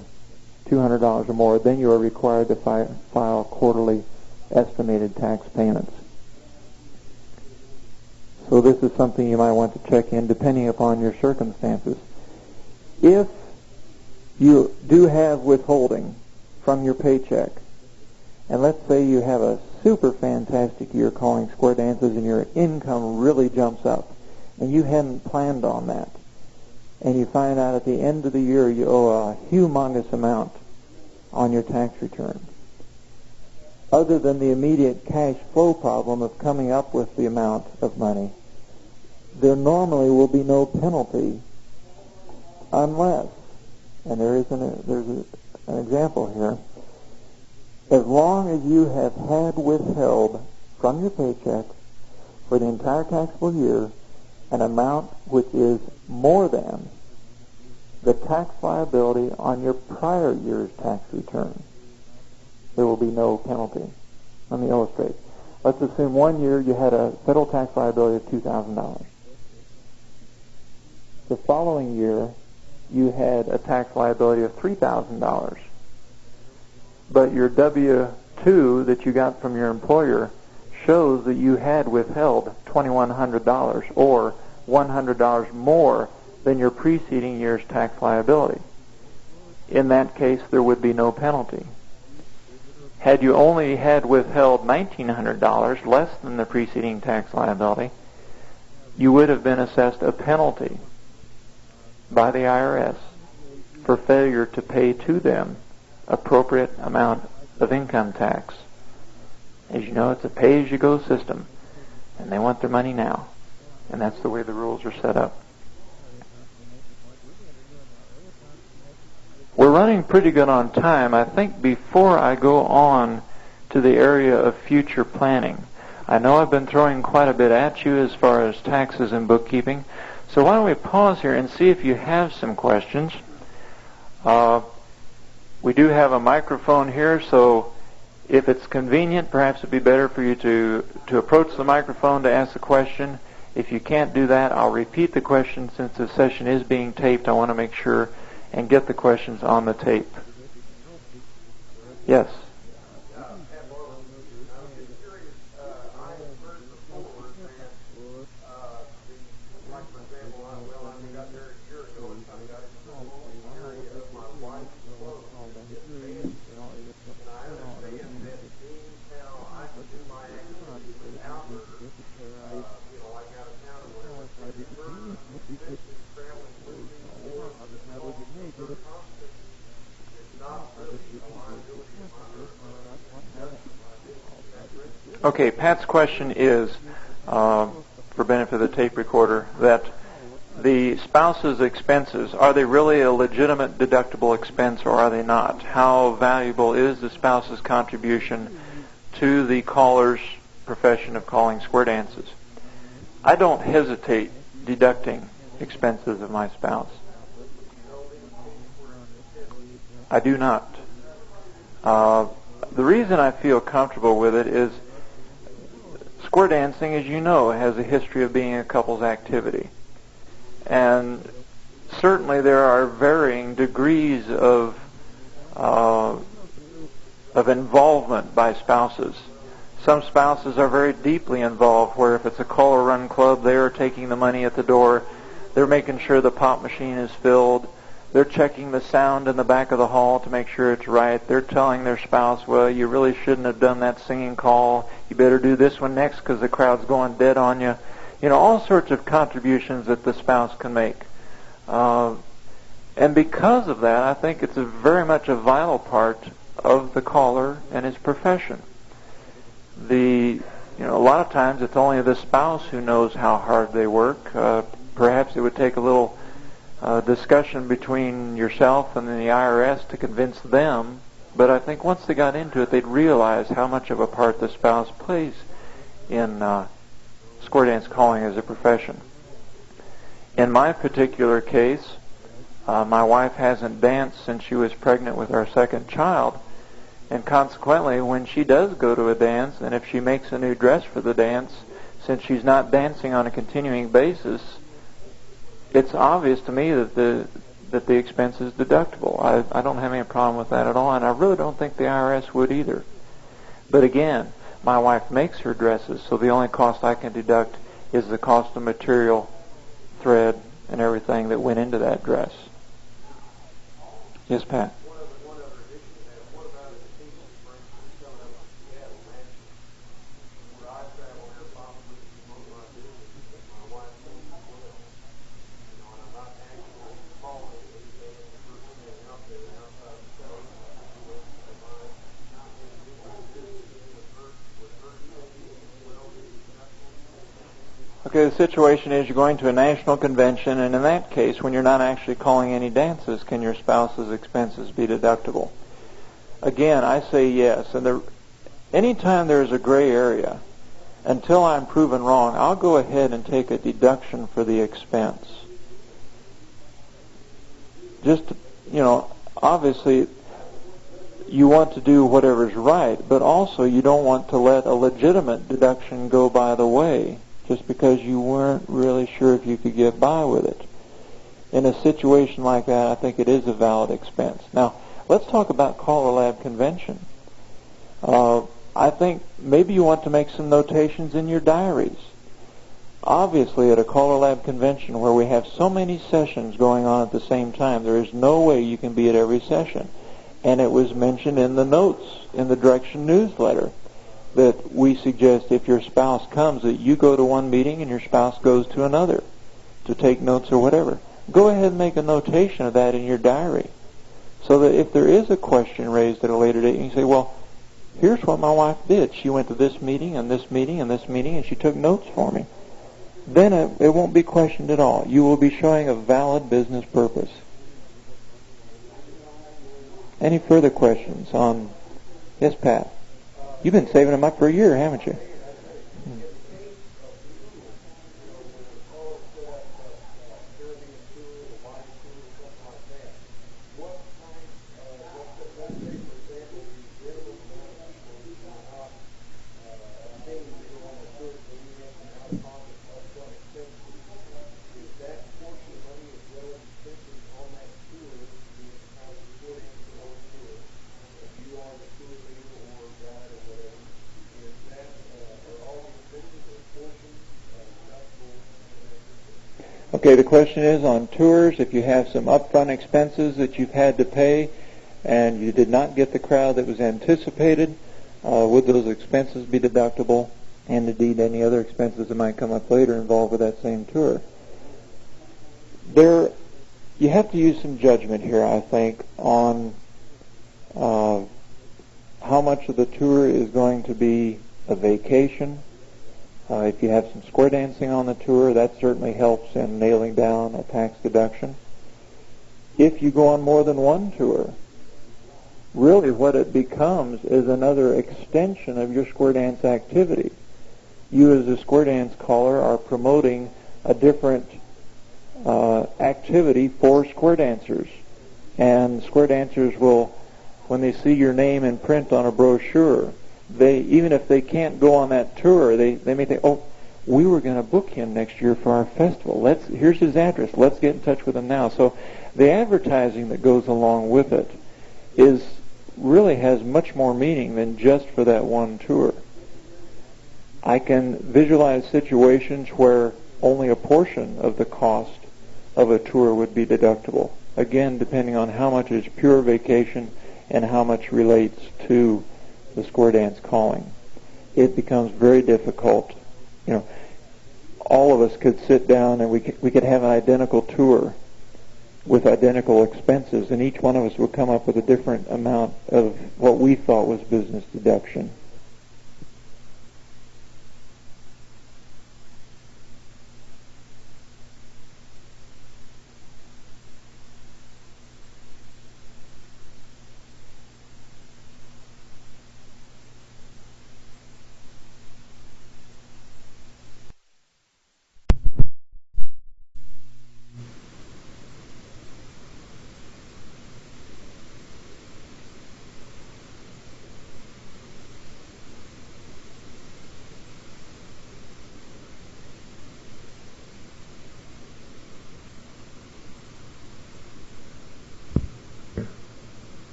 $200 or more, then you are required to file quarterly estimated tax payments. So this is something you might want to check in depending upon your circumstances. If you do have withholding from your paycheck, and let's say you have a super fantastic year calling square dances and your income really jumps up, and you hadn't planned on that, and you find out at the end of the year you owe a humongous amount on your tax return. Other than the immediate cash flow problem of coming up with the amount of money, there normally will be no penalty unless, and there's an example here, as long as you have had withheld from your paycheck for the entire taxable year an amount which is more than the tax liability on your prior year's tax return, there will be no penalty. Let me illustrate. Let's assume 1 year you had a federal tax liability of $2,000. The following year you had a tax liability of $3,000. But your W-2 that you got from your employer shows that you had withheld $2,100 or $100 more than your preceding year's tax liability. In that case, there would be no penalty. Had you only had withheld $1,900, less than the preceding tax liability, you would have been assessed a penalty by the IRS for failure to pay to them appropriate amount of income tax. As you know, it's a pay-as-you-go system, and they want their money now. And that's the way the rules are set up. We're running pretty good on time. I think before I go on to the area of future planning, I know I've been throwing quite a bit at you as far as taxes and bookkeeping, so why don't we pause here and see if you have some questions. We do have a microphone here, so if it's convenient, perhaps it'd be better for you to approach the microphone to ask the question. If you can't do that, I'll repeat the question since the session is being taped. I want to make sure and get the questions on the tape. Yes. Okay, Pat's question is, for benefit of the tape recorder, that the spouse's expenses, are they really a legitimate deductible expense or are they not? How valuable is the spouse's contribution to the caller's profession of calling square dances? I don't hesitate deducting expenses of my spouse. I do not. The reason I feel comfortable with it is square dancing, as you know, has a history of being a couple's activity. And certainly there are varying degrees of involvement by spouses. Some spouses are very deeply involved, where if it's a call-or-run club, they are taking the money at the door. They're making sure the pop machine is filled. They're checking the sound in the back of the hall to make sure it's right. They're telling their spouse, well, you really shouldn't have done that singing call. You better do this one next because the crowd's going dead on you. You know, all sorts of contributions that the spouse can make. And because of that, I think it's very much a vital part of the caller and his profession. A lot of times it's only the spouse who knows how hard they work. Perhaps it would take a little discussion between yourself and the IRS to convince them, but I think once they got into it, they'd realize how much of a part the spouse plays in square dance calling as a profession. In my particular case, my wife hasn't danced since she was pregnant with our second child, and consequently, when she does go to a dance, and if she makes a new dress for the dance, since she's not dancing on a continuing basis, it's obvious to me that the expense is deductible. I don't have any problem with that at all, and I really don't think the IRS would either. But again, my wife makes her dresses, so the only cost I can deduct is the cost of material, thread, and everything that went into that dress. Yes, Pat? Okay, the situation is you're going to a national convention, and in that case, when you're not actually calling any dances, can your spouse's expenses be deductible? Again, I say yes. And anytime there's a gray area, until I'm proven wrong, I'll go ahead and take a deduction for the expense. Just, obviously, you want to do whatever's right, but also you don't want to let a legitimate deduction go by the way, just because you weren't really sure if you could get by with it. In a situation like that, I think it is a valid expense. Now, let's talk about CALLERLAB Convention. I think maybe you want to make some notations in your diaries. Obviously, at a CALLERLAB Convention where we have so many sessions going on at the same time, there is no way you can be at every session. And it was mentioned in the notes in the Direction newsletter that we suggest if your spouse comes that you go to one meeting and your spouse goes to another to take notes or whatever. Go ahead and make a notation of that in your diary so that if there is a question raised at a later date, you can say, well, here's what my wife did. She went to this meeting and this meeting and this meeting, and she took notes for me. Then it won't be questioned at all. You will be showing a valid business purpose. Any further questions on this, Pat? You've been saving them up for a year, haven't you? Okay, the question is on tours, if you have some upfront expenses that you've had to pay and you did not get the crowd that was anticipated, would those expenses be deductible? And indeed any other expenses that might come up later involved with that same tour. You have to use some judgment here, I think, on how much of the tour is going to be a vacation. If you have some square dancing on the tour, that certainly helps in nailing down a tax deduction. If you go on more than one tour, really what it becomes is another extension of your square dance activity. You as a square dance caller are promoting a different activity for square dancers. And square dancers will, when they see your name in print on a brochure, even if they can't go on that tour, they may think, oh, we were going to book him next year for our festival. Here's his address. Let's get in touch with him now. So the advertising that goes along with it really has much more meaning than just for that one tour. I can visualize situations where only a portion of the cost of a tour would be deductible. Again, depending on how much is pure vacation and how much relates to the square dance calling. It becomes very difficult. All of us could sit down and we could have an identical tour with identical expenses, and each one of us would come up with a different amount of what we thought was business deduction.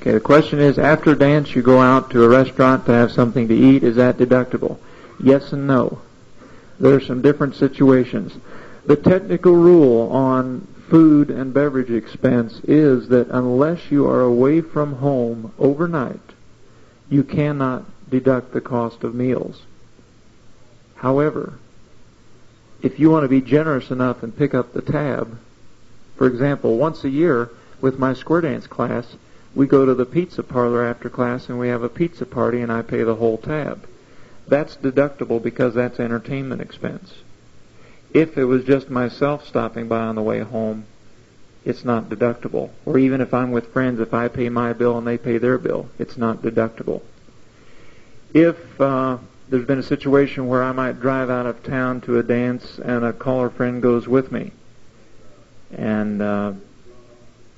Okay, the question is, after dance you go out to a restaurant to have something to eat. Is that deductible? Yes and no. There are some different situations. The technical rule on food and beverage expense is that unless you are away from home overnight, you cannot deduct the cost of meals. However, if you want to be generous enough and pick up the tab, for example, once a year with my square dance class, we go to the pizza parlor after class and we have a pizza party and I pay the whole tab. That's deductible because that's entertainment expense. If it was just myself stopping by on the way home, it's not deductible. Or even if I'm with friends, if I pay my bill and they pay their bill, it's not deductible. If there's been a situation where I might drive out of town to a dance and a caller friend goes with me, and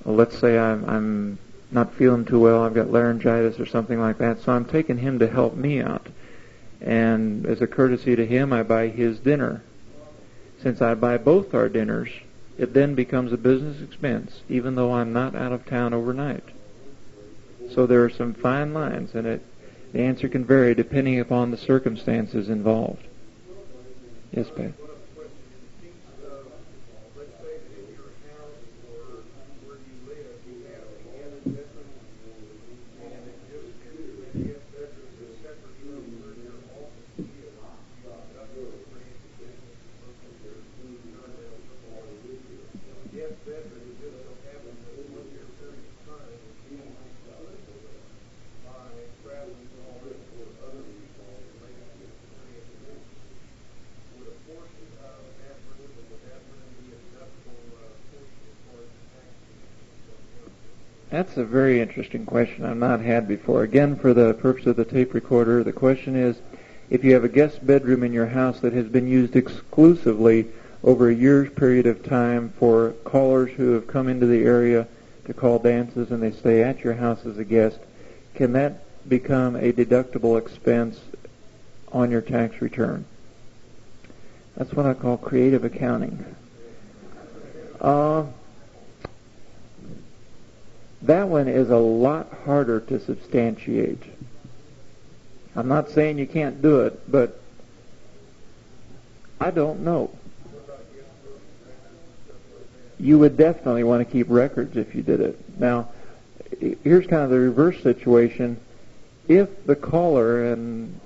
let's say I'm not feeling too well, I've got laryngitis or something like that, so I'm taking him to help me out. And as a courtesy to him, I buy his dinner. Since I buy both our dinners, it then becomes a business expense, even though I'm not out of town overnight. So there are some fine lines, and the answer can vary depending upon the circumstances involved. Yes, Pat? That's a very interesting question I've not had before. Again, for the purpose of the tape recorder, the question is, if you have a guest bedroom in your house that has been used exclusively over a year's period of time for callers who have come into the area to call dances and they stay at your house as a guest, can that become a deductible expense on your tax return? That's what I call creative accounting. That one is a lot harder to substantiate. I'm not saying you can't do it, but I don't know. You would definitely want to keep records if you did it. Now, here's kind of the reverse situation. If the caller, and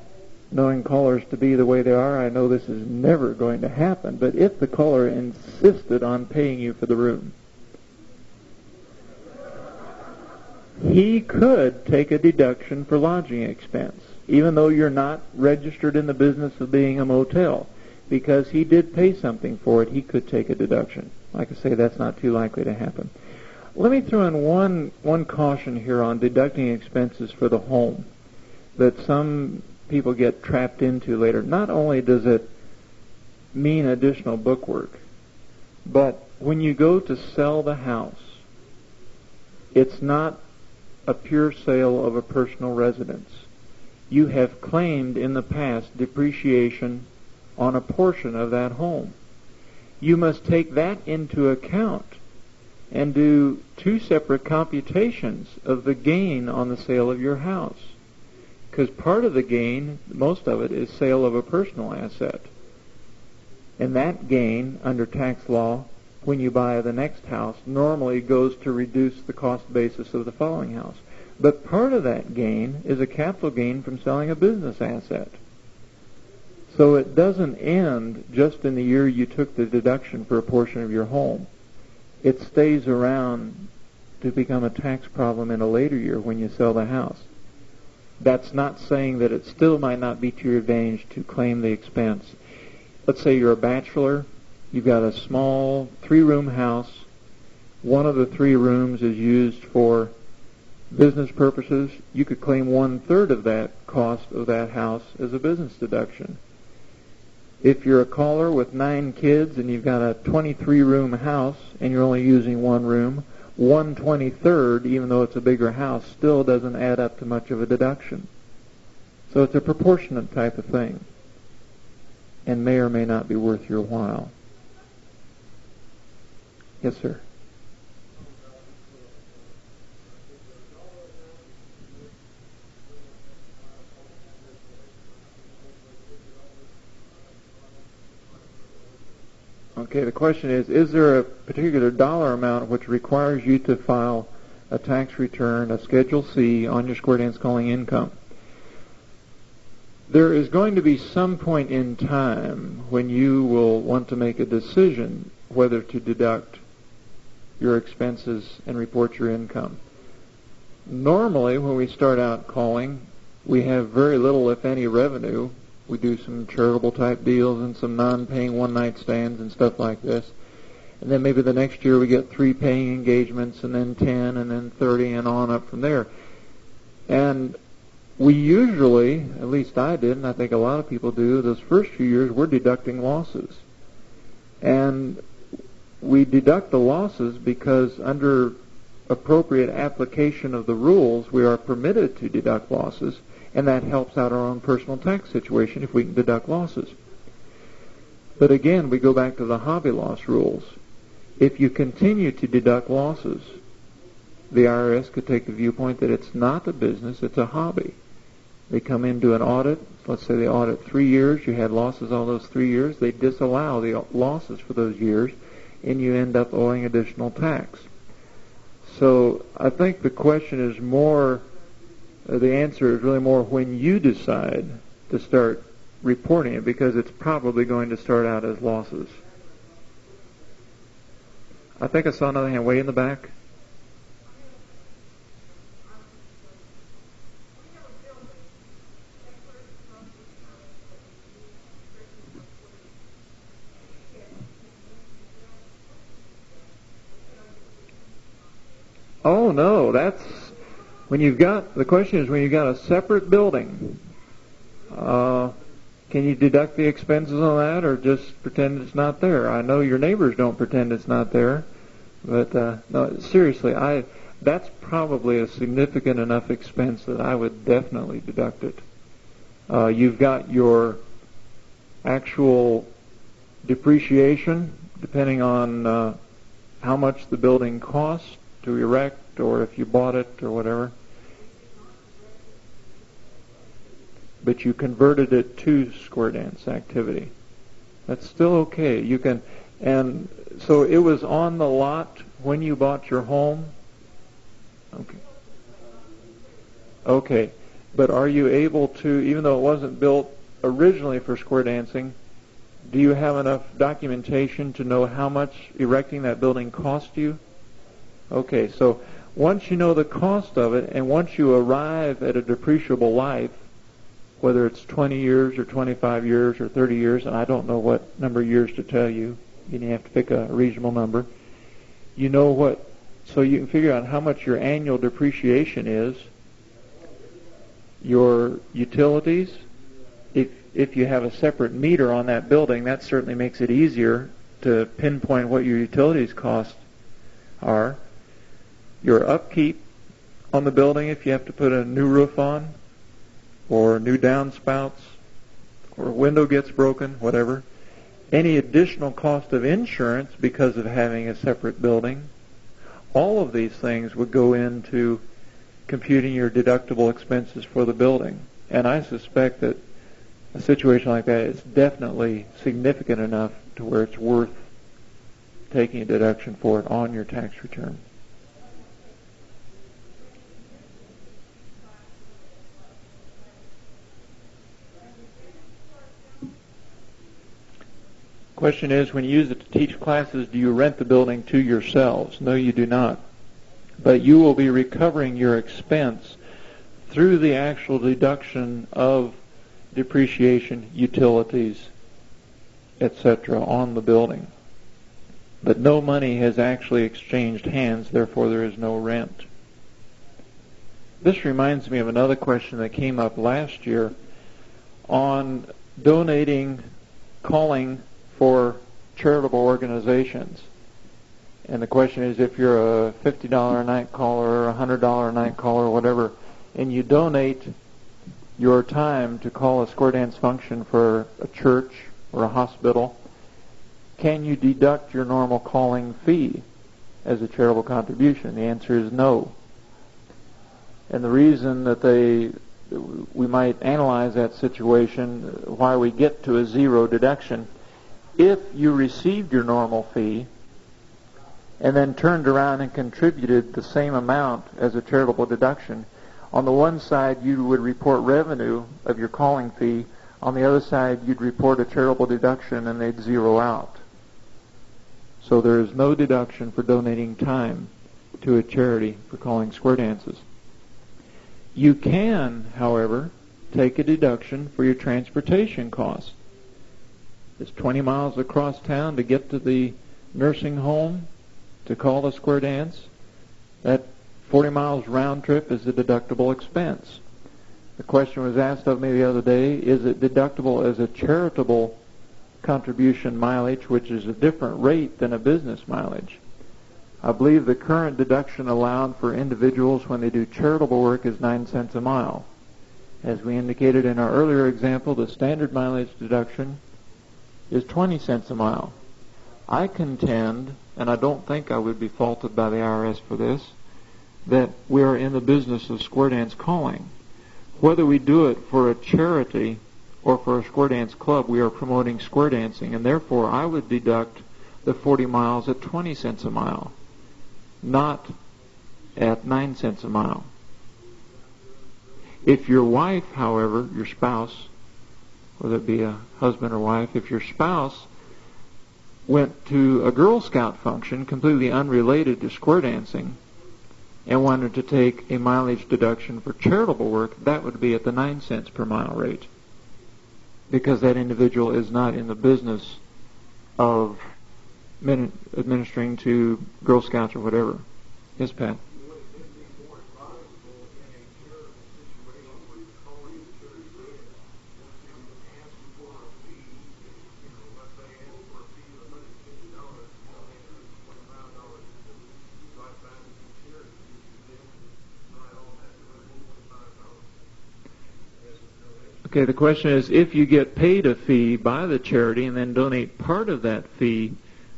knowing callers to be the way they are, I know this is never going to happen, but if the caller insisted on paying you for the room, he could take a deduction for lodging expense, even though you're not registered in the business of being a motel. Because he did pay something for it, he could take a deduction. Like I say, that's not too likely to happen. Let me throw in one caution here on deducting expenses for the home that some people get trapped into later. Not only does it mean additional bookwork, but when you go to sell the house, it's not a pure sale of a personal residence. You have claimed in the past depreciation on a portion of that home. You must take that into account and do two separate computations of the gain on the sale of your house. Because part of the gain, most of it, is sale of a personal asset. And that gain, under tax law, when you buy the next house, normally goes to reduce the cost basis of the following house. But part of that gain is a capital gain from selling a business asset. So it doesn't end just in the year you took the deduction for a portion of your home. It stays around to become a tax problem in a later year when you sell the house. That's not saying that it still might not be to your advantage to claim the expense. Let's say you're a bachelor. You've got a small 3-room house. One of the 3 rooms is used for business purposes. You could claim 1/3 of that cost of that house as a business deduction. If you're a caller with 9 kids and you've got a 23-room house and you're only using 1 room, 1/23, even though it's a bigger house, still doesn't add up to much of a deduction. So it's a proportionate type of thing and may or may not be worth your while. Yes, sir. Okay, the question is there a particular dollar amount which requires you to file a tax return, a Schedule C, on your square dance calling income? There is going to be some point in time when you will want to make a decision whether to deduct your expenses and report your income. Normally, when we start out calling, we have very little, if any, revenue. We do some charitable type deals and some non-paying one-night stands and stuff like this. And then maybe the next year we get 3 paying engagements and then 10 and then 30 and on up from there. And we usually, at least I did, and I think a lot of people do, those first few years we're deducting losses. And we deduct the losses because under appropriate application of the rules we are permitted to deduct losses. And that helps out our own personal tax situation if we can deduct losses. But again, we go back to the hobby loss rules. If you continue to deduct losses, the IRS could take the viewpoint that it's not a business, it's a hobby. They come into an audit, let's say they audit 3 years, you had losses all those 3 years, they disallow the losses for those years, and you end up owing additional tax. So I think the question is more, the answer is really more when you decide to start reporting it, because it's probably going to start out as losses. I think I saw another hand way in the back. Oh no, that's when you've got, the question is when you've got a separate building, can you deduct the expenses on that or just pretend it's not there? I know your neighbors don't pretend it's not there, but no, seriously, that's probably a significant enough expense that I would definitely deduct it. You've got your actual depreciation, depending on how much the building costs to erect, or if you bought it or whatever. But you converted it to square dance activity. That's still okay. You can, and so it was on the lot when you bought your home? Okay. Okay. But are you able to, even though it wasn't built originally for square dancing, do you have enough documentation to know how much erecting that building cost you? Okay, so once you know the cost of it, and once you arrive at a depreciable life, whether it's 20 years or 25 years or 30 years, and I don't know what number of years to tell you, you have to pick a reasonable number, you know what, so you can figure out how much your annual depreciation is, your utilities. If you have a separate meter on that building, that certainly makes it easier to pinpoint what your utilities costs are. Your upkeep on the building, if you have to put a new roof on, or new downspouts, or a window gets broken, whatever. Any additional cost of insurance because of having a separate building. All of these things would go into computing your deductible expenses for the building. And I suspect that a situation like that is definitely significant enough to where it's worth taking a deduction for it on your tax return. Question is, when you use it to teach classes, do you rent the building to yourselves? No, you do not. But you will be recovering your expense through the actual deduction of depreciation, utilities, etc. on the building. But no money has actually exchanged hands, therefore there is no rent. This reminds me of another question that came up last year on donating, calling for charitable organizations. And the question is, if you're a $50 a night caller, or $100 a night caller, or whatever, and you donate your time to call a square dance function for a church or a hospital, can you deduct your normal calling fee as a charitable contribution? The answer is no. And the reason that we might analyze that situation, why we get to a zero deduction, if you received your normal fee and then turned around and contributed the same amount as a charitable deduction, on the one side you would report revenue of your calling fee, on the other side you'd report a charitable deduction and they'd zero out. So there is no deduction for donating time to a charity for calling square dances. You can, however, take a deduction for your transportation costs. It's 20 miles across town to get to the nursing home to call a square dance. That 40 miles round trip is a deductible expense. The question was asked of me the other day, is it deductible as a charitable contribution mileage, which is a different rate than a business mileage? I believe the current deduction allowed for individuals when they do charitable work is 9 cents a mile. As we indicated in our earlier example, the standard mileage deduction is 20 cents a mile. I contend, and I don't think I would be faulted by the IRS for this, that we are in the business of square dance calling. Whether we do it for a charity or for a square dance club, we are promoting square dancing, and therefore I would deduct the 40 miles at 20 cents a mile, not at 9 cents a mile. If your wife, however, your spouse, whether it be a husband or wife, if your spouse went to a Girl Scout function completely unrelated to square dancing and wanted to take a mileage deduction for charitable work, that would be at the 9 cents per mile rate, because that individual is not in the business of administering to Girl Scouts or whatever. Yes, Pat? When Okay, the question is, if you get paid a fee by the charity and then donate part of that fee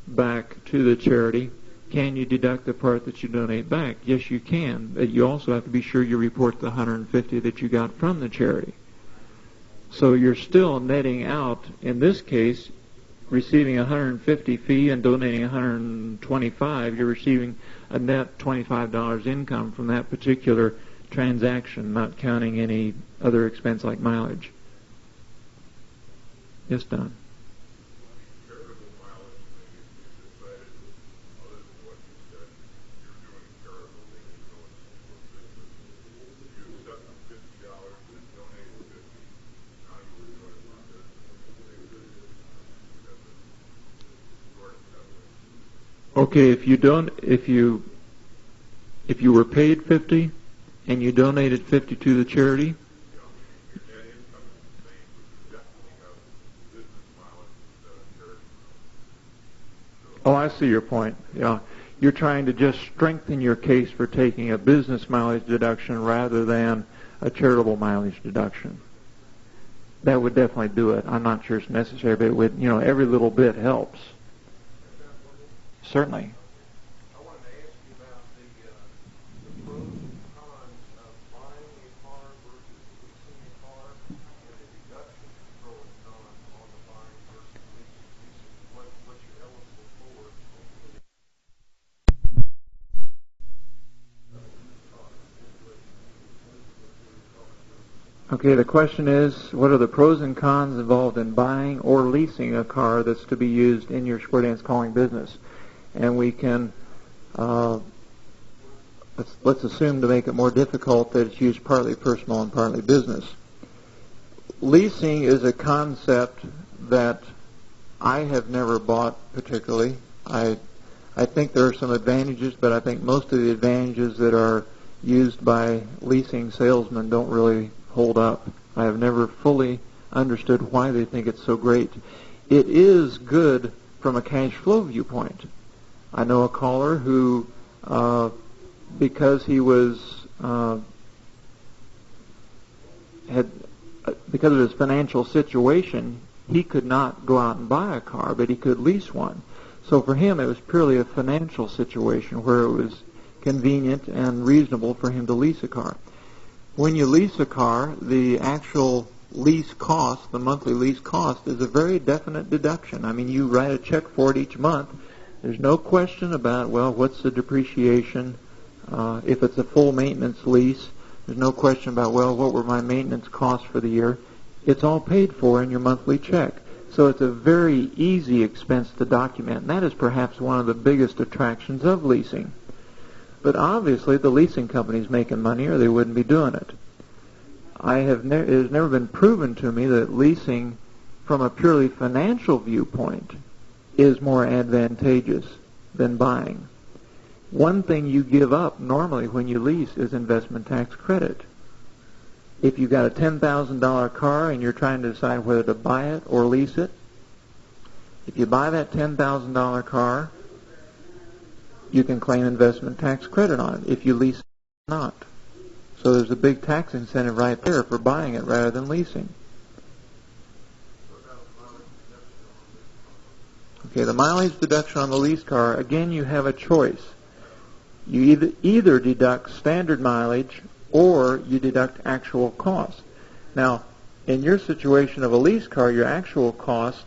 back to the charity, can you deduct the part that you donate back? Yes, you can. But you also have to be sure you report the $150 that you got from the charity. So you're still netting out, in this case, receiving $150 fee and donating $125. You're receiving a net $25 income from that particular transaction, not counting any other expense like mileage. Yes, Don. Okay, if you were paid 50 and you donated 50 to the charity, oh, I see your point. Yeah, you're trying to just strengthen your case for taking a business mileage deduction rather than a charitable mileage deduction. That would definitely do it. I'm not sure it's necessary, but it would, every little bit helps. Certainly. I wanted to ask you about the pros and cons of buying a car versus leasing a car, and the deduction pro and con on the buying versus leasing, what you're eligible for. Okay, the question is, what are the pros and cons involved in buying or leasing a car that's to be used in your square dance calling business? And we can, let's assume to make it more difficult that it's used partly personal and partly business. Leasing is a concept that I have never bought particularly. I think there are some advantages, but I think most of the advantages that are used by leasing salesmen don't really hold up. I have never fully understood why they think it's so great. It is good from a cash flow viewpoint. I know a caller who, because he was because of his financial situation, he could not go out and buy a car, but he could lease one. So for him, it was purely a financial situation where it was convenient and reasonable for him to lease a car. When you lease a car, the actual lease cost, the monthly lease cost, is a very definite deduction. I mean, you write a check for it each month. There's no question about, well, what's the depreciation? If it's a full maintenance lease, there's no question about, well, what were my maintenance costs for the year? It's all paid for in your monthly check. So it's a very easy expense to document, and that is perhaps one of the biggest attractions of leasing. But obviously the leasing company's making money or they wouldn't be doing it. It has never been proven to me that leasing from a purely financial viewpoint is more advantageous than buying. One thing you give up normally when you lease is investment tax credit. If you've got a $10,000 car and you're trying to decide whether to buy it or lease it, if you buy that $10,000 car, you can claim investment tax credit on it. If you lease it, not. So there's a big tax incentive right there for buying it rather than leasing. Okay, the mileage deduction on the lease car, again, you have a choice. You either deduct standard mileage or you deduct actual cost. Now, in your situation of a lease car, your actual cost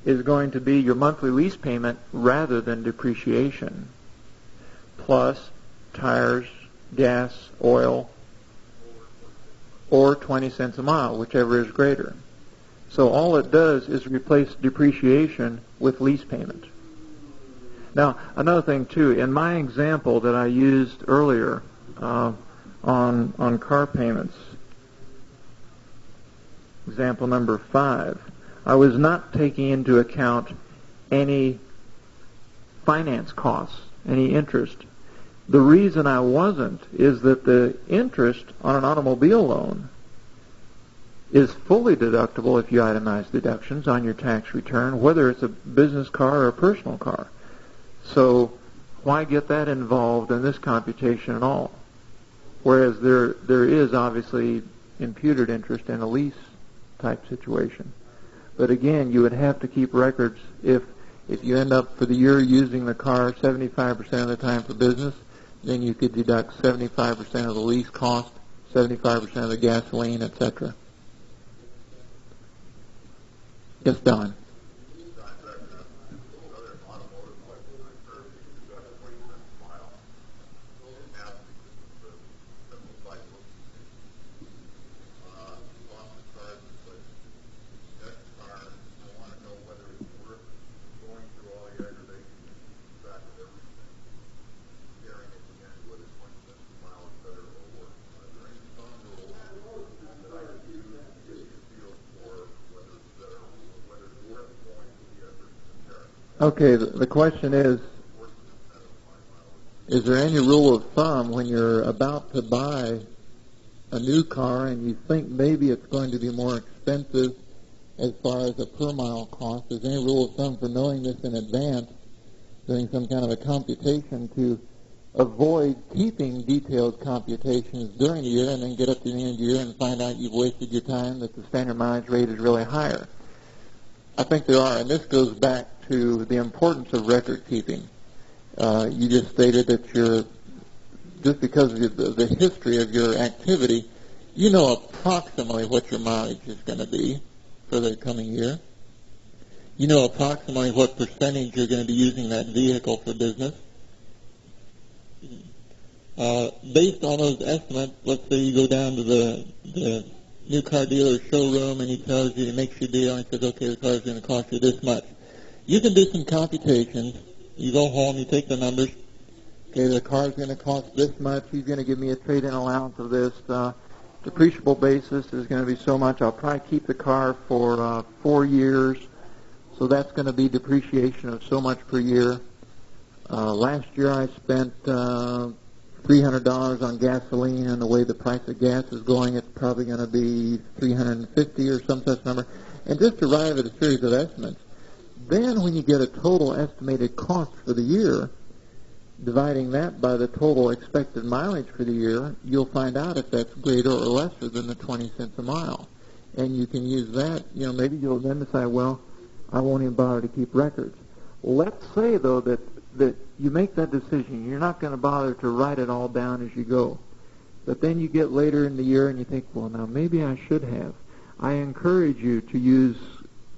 is going to be your monthly lease payment rather than depreciation, plus tires, gas, oil, or 20 cents a mile, whichever is greater. So all it does is replace depreciation with lease payment. Now, another thing, too, in my example that I used earlier on car payments, example number 5, I was not taking into account any finance costs, any interest. The reason I wasn't is that the interest on an automobile loan is fully deductible if you itemize deductions on your tax return, whether it's a business car or a personal car. So why get that involved in this computation at all? Whereas there is obviously imputed interest in a lease type situation. But again, you would have to keep records if you end up for the year using the car 75% of the time for business, then you could deduct 75% of the lease cost, 75% of the gasoline, etc. Yes, Don. Okay, the question is there any rule of thumb when you're about to buy a new car and you think maybe it's going to be more expensive as far as a per mile cost? Is there any rule of thumb for knowing this in advance, doing some kind of a computation to avoid keeping detailed computations during the year and then get up to the end of the year and find out you've wasted your time, that the standard mileage rate is really higher? I think there are, and this goes back to the importance of record keeping. You just stated that just because of the history of your activity, you know approximately what your mileage is going to be for the coming year. You know approximately what percentage you're going to be using that vehicle for business. Based on those estimates, let's say you go down to the new car dealer showroom and he tells you, he makes your deal and he says, okay, the car is going to cost you this much. You can do some computations. You go home, you take the numbers. Okay, the car is going to cost this much. He's going to give me a trade-in allowance of this. Depreciable basis is going to be so much. I'll probably keep the car for 4 years. So that's going to be depreciation of so much per year. Last year I spent $300 on gasoline, and the way the price of gas is going, it's probably going to be $350 or some such number. And just arrive at a series of estimates. Then when you get a total estimated cost for the year, dividing that by the total expected mileage for the year, you'll find out if that's greater or lesser than the 20 cents a mile. And you can use that, maybe you'll then decide, well, I won't even bother to keep records. Let's say, though, that you make that decision. You're not going to bother to write it all down as you go. But then you get later in the year and you think, well, now maybe I should have. I encourage you to use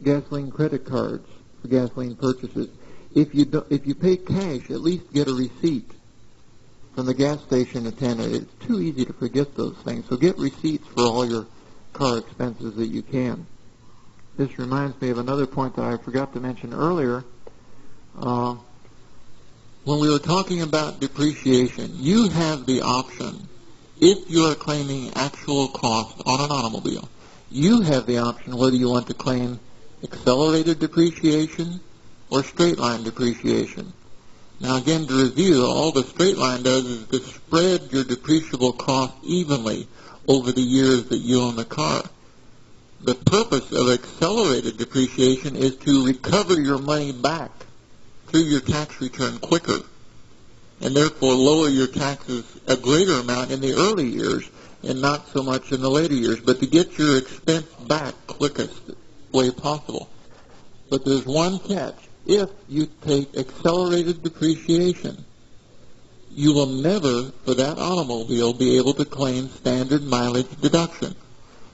gasoline credit cards for gasoline purchases. If you pay cash, at least get a receipt from the gas station attendant. It's too easy to forget those things. So get receipts for all your car expenses that you can. This reminds me of another point that I forgot to mention earlier. When we were talking about depreciation, you have the option, if you are claiming actual cost on an automobile, you have the option whether you want to claim accelerated depreciation or straight line depreciation. Now again, to review, all the straight line does is to spread your depreciable cost evenly over the years that you own the car. The purpose of accelerated depreciation is to recover your money back through your tax return quicker, and therefore lower your taxes a greater amount in the early years and not so much in the later years, but to get your expense back quickest way possible. But there's one catch. If you take accelerated depreciation, you will never, for that automobile, be able to claim standard mileage deduction.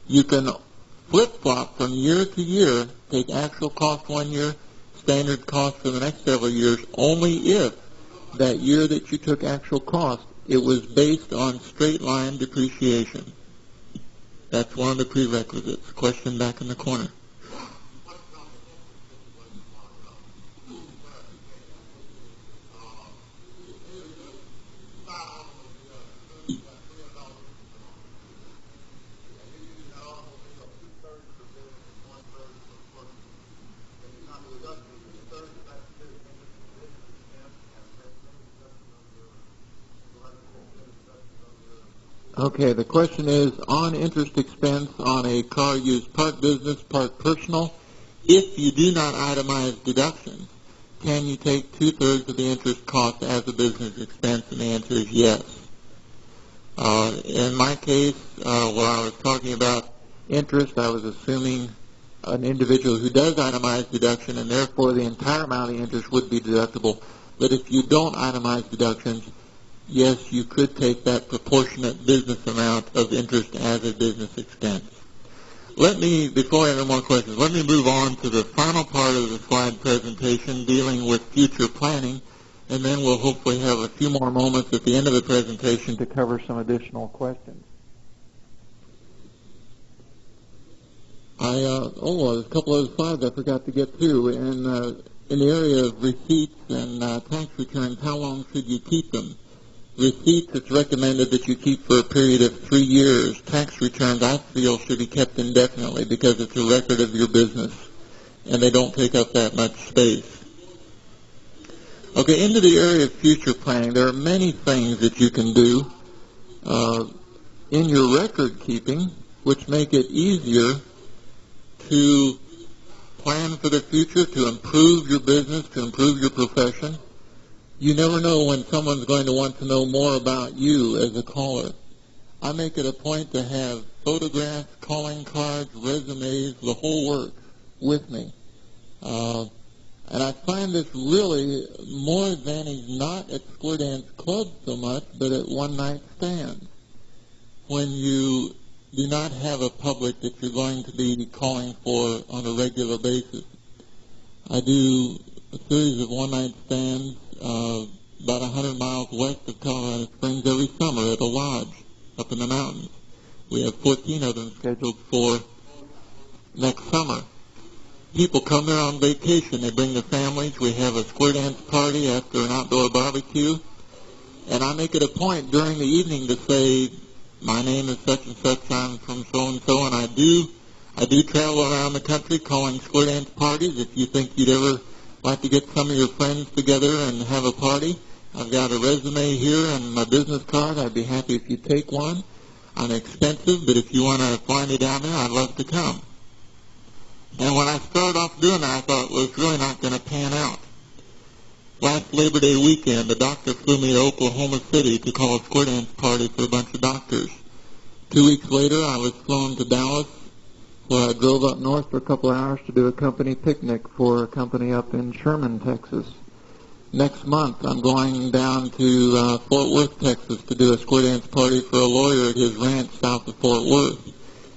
You can flip-flop from year to year, take actual cost 1 year, standard cost for the next several years, only if that year that you took actual cost, it was based on straight line depreciation. That's one of the prerequisites. Question back in the corner. Okay, the question is, on interest expense on a car used part business, part personal, if you do not itemize deductions, can you take 2/3 of the interest cost as a business expense? And the answer is yes. In my case, what I was talking about interest, I was assuming an individual who does itemize deduction, and therefore the entire amount of the interest would be deductible. But if you don't itemize deductions, yes, you could take that proportionate business amount of interest as a business expense. Let me, before I have any more questions, let me move on to the final part of the slide presentation dealing with future planning, and then we'll hopefully have a few more moments at the end of the presentation to cover some additional questions. There's a couple other slides I forgot to get through. In the area of receipts and tax returns, how long should you keep them? Receipts, it's recommended that you keep for a period of 3 years. Tax returns, I feel, should be kept indefinitely because it's a record of your business, and they don't take up that much space. Okay, into the area of future planning, there are many things that you can do in your record keeping which make it easier to plan for the future, to improve your business, to improve your profession. You never know when someone's going to want to know more about you as a caller. I make it a point to have photographs, calling cards, resumes, the whole works with me. And I find this really more advantage not at square dance clubs so much, but at one-night stands. When you do not have a public that you're going to be calling for on a regular basis. I do a series of one-night stands about 100 miles west of Colorado Springs every summer at a lodge up in the mountains. We have 14 of them scheduled for next summer. People come there on vacation. They bring their families. We have a square dance party after an outdoor barbecue. And I make it a point during the evening to say, my name is such and such, I'm from so-and-so, and I do travel around the country calling square dance parties. If you think you'd ever like to get some of your friends together and have a party, I've got a resume here and my business card. I'd be happy if you take one. I'm expensive, but if you want to fly me down there, I'd love to come. And when I started off doing that, I thought, well, it's really not going to pan out. Last Labor Day weekend, the doctor flew me to Oklahoma City to call a square dance party for a bunch of doctors. 2 weeks later, I was flown to Dallas, where I drove up north for a couple of hours to do a company picnic for a company up in Sherman, Texas. Next month, I'm going down to Fort Worth, Texas to do a square dance party for a lawyer at his ranch south of Fort Worth.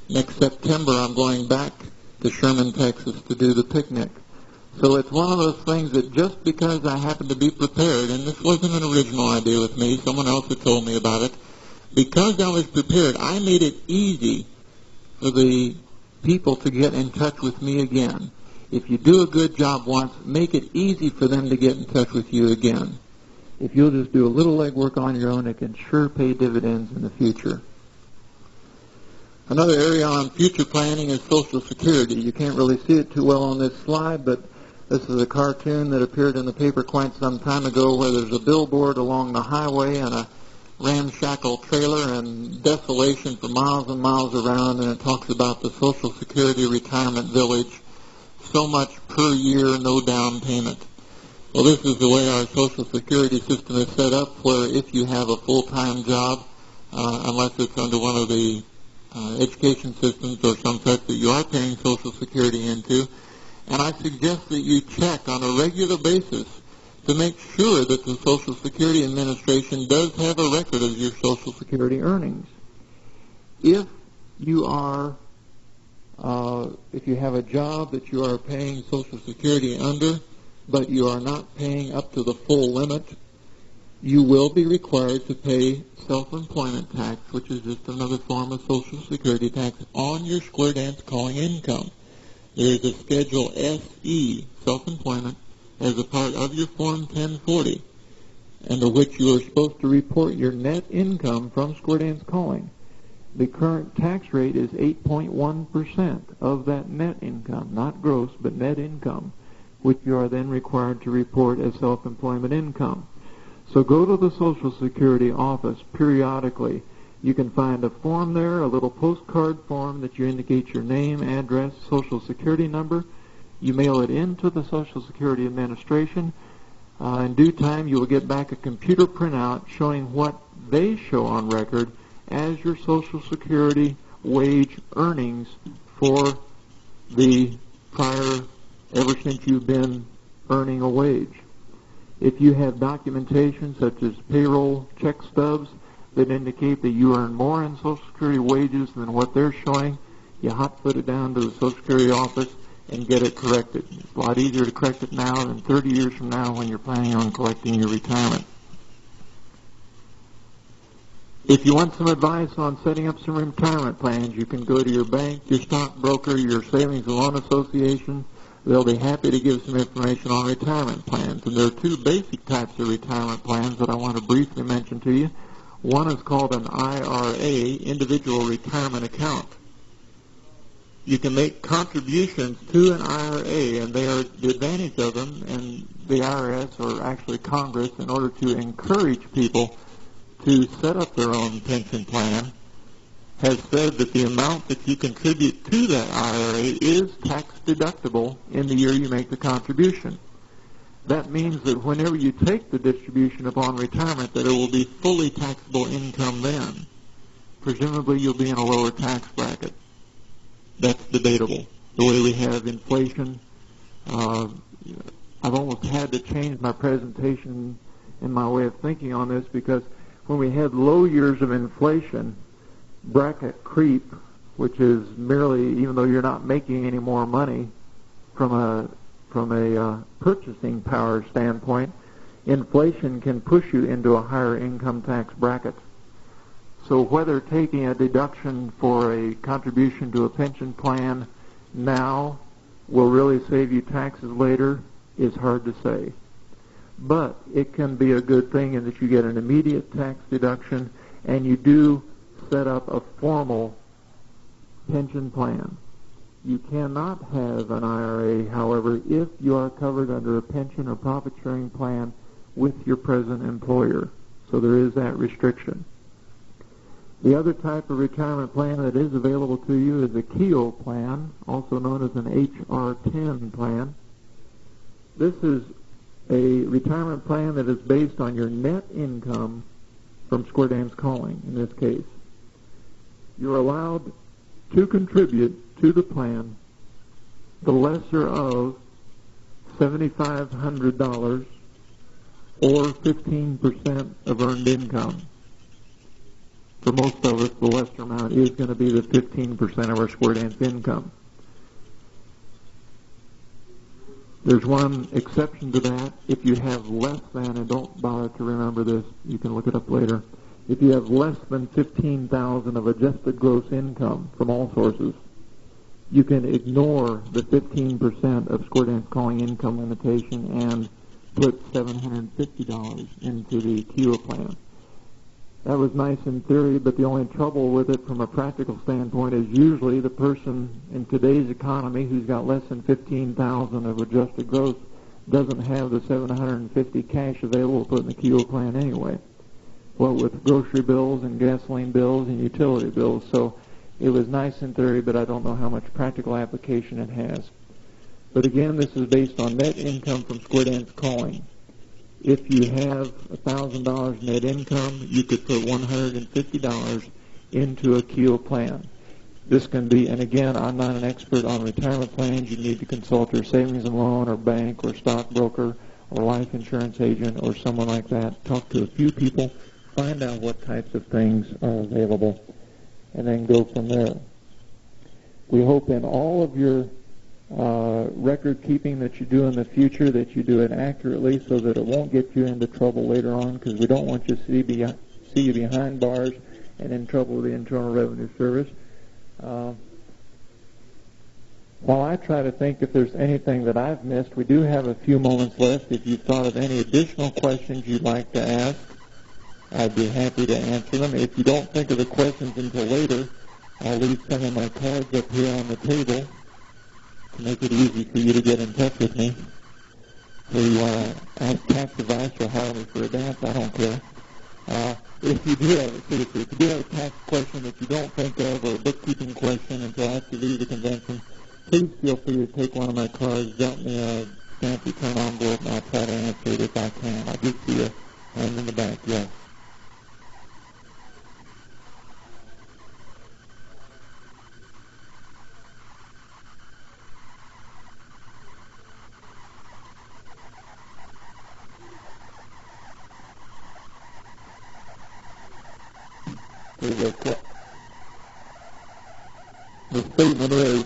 Next September, I'm going back to Sherman, Texas to do the picnic. So it's one of those things that just because I happen to be prepared, and this wasn't an original idea with me, someone else had told me about it, because I was prepared, I made it easy for the people to get in touch with me again. If you do a good job once, make it easy for them to get in touch with you again. If you'll just do a little legwork on your own, it can sure pay dividends in the future. Another area on future planning is Social Security. You can't really see it too well on this slide, but this is a cartoon that appeared in the paper quite some time ago where there's a billboard along the highway and a ramshackle trailer and desolation for miles and miles around, and it talks about the Social Security retirement village. So much per year, no down payment. Well, this is the way our Social Security system is set up, where if you have a full-time job, unless it's under one of the education systems or some such that you are paying Social Security into, and I suggest that you check on a regular basis to make sure that the Social Security Administration does have a record of your Social Security earnings. If you are, if you have a job that you are paying Social Security under, but you are not paying up to the full limit, you will be required to pay self-employment tax, which is just another form of Social Security tax, on your square dance calling income. There is a Schedule SE, self-employment, as a part of your Form 1040, under which you are supposed to report your net income from square dance calling. The current tax rate is 8.1% of that net income, not gross, but net income, which you are then required to report as self-employment income. So go to the Social Security office periodically. You can find a form there, a little postcard form that you indicate your name, address, Social Security number. You mail it into the Social Security Administration. In due time, you will get back a computer printout showing what they show on record as your Social Security wage earnings for the prior, ever since you've been earning a wage. If you have documentation such as payroll check stubs that indicate that you earn more in Social Security wages than what they're showing, you hot-foot it down to the Social Security office and get it corrected. It's a lot easier to correct it now than 30 years from now when you're planning on collecting your retirement. If you want some advice on setting up some retirement plans, you can go to your bank, your stockbroker, your savings and loan association. They'll be happy to give some information on retirement plans. And there are two basic types of retirement plans that I want to briefly mention to you. One is called an IRA, Individual Retirement Account. You can make contributions to an IRA, and the advantage of them, and the IRS, or actually Congress, in order to encourage people to set up their own pension plan, has said that the amount that you contribute to that IRA is tax deductible in the year you make the contribution. That means that whenever you take the distribution upon retirement, that it will be fully taxable income then. Presumably you'll be in a lower tax bracket. That's debatable. The way we have inflation, I've almost had to change my presentation and my way of thinking on this, because when we had low years of inflation, bracket creep, which is merely, even though you're not making any more money from a purchasing power standpoint, inflation can push you into a higher income tax bracket. So whether taking a deduction for a contribution to a pension plan now will really save you taxes later is hard to say. But it can be a good thing in that you get an immediate tax deduction, and you do set up a formal pension plan. You cannot have an IRA, however, if you are covered under a pension or profit-sharing plan with your present employer. So there is that restriction. The other type of retirement plan that is available to you is a KEO plan, also known as an HR-10 plan. This is a retirement plan that is based on your net income from square dance calling, in this case. You're allowed to contribute to the plan the lesser of $7,500 or 15% of earned income. For most of us, the lesser amount is going to be the 15% of our square dance income. There's one exception to that. If you have less than, and don't bother to remember this, you can look it up later. If you have less than $15,000 of adjusted gross income from all sources, you can ignore the 15% of square dance calling income limitation and put $750 into the KEO plan. That was nice in theory, but the only trouble with it from a practical standpoint is usually the person in today's economy who's got less than $15,000 of adjusted gross doesn't have the $750 cash available to put in the KEO plan anyway. Well, with grocery bills and gasoline bills and utility bills. So it was nice in theory, but I don't know how much practical application it has. But again, this is based on net income from square dance calling. If you have $1,000 net income, you could put $150 into a KEO plan. This can be, and again, I'm not an expert on retirement plans. You need to consult your savings and loan or bank or stockbroker or life insurance agent or someone like that. Talk to a few people, find out what types of things are available, and then go from there. We hope in all of your record keeping that you do in the future that you do it accurately so that it won't get you into trouble later on, because we don't want you to see you behind bars and in trouble with the Internal Revenue Service. While I try to think if there's anything that I've missed, we do have a few moments left. If you've thought of any additional questions you'd like to ask, I'd be happy to answer them. If you don't think of the questions until later, I'll leave some of my cards up here on the table to make it easy for you to get in touch with me. So you want to ask tax advice or hire me for a dance, I don't care. If you do have a tax question that you don't think of, or a bookkeeping question until after you leave the convention, please feel free to take one of my cards, drop me a stamp return envelope, and I'll try to answer it if I can. I'll just see a hand in the back, yes. The statement is,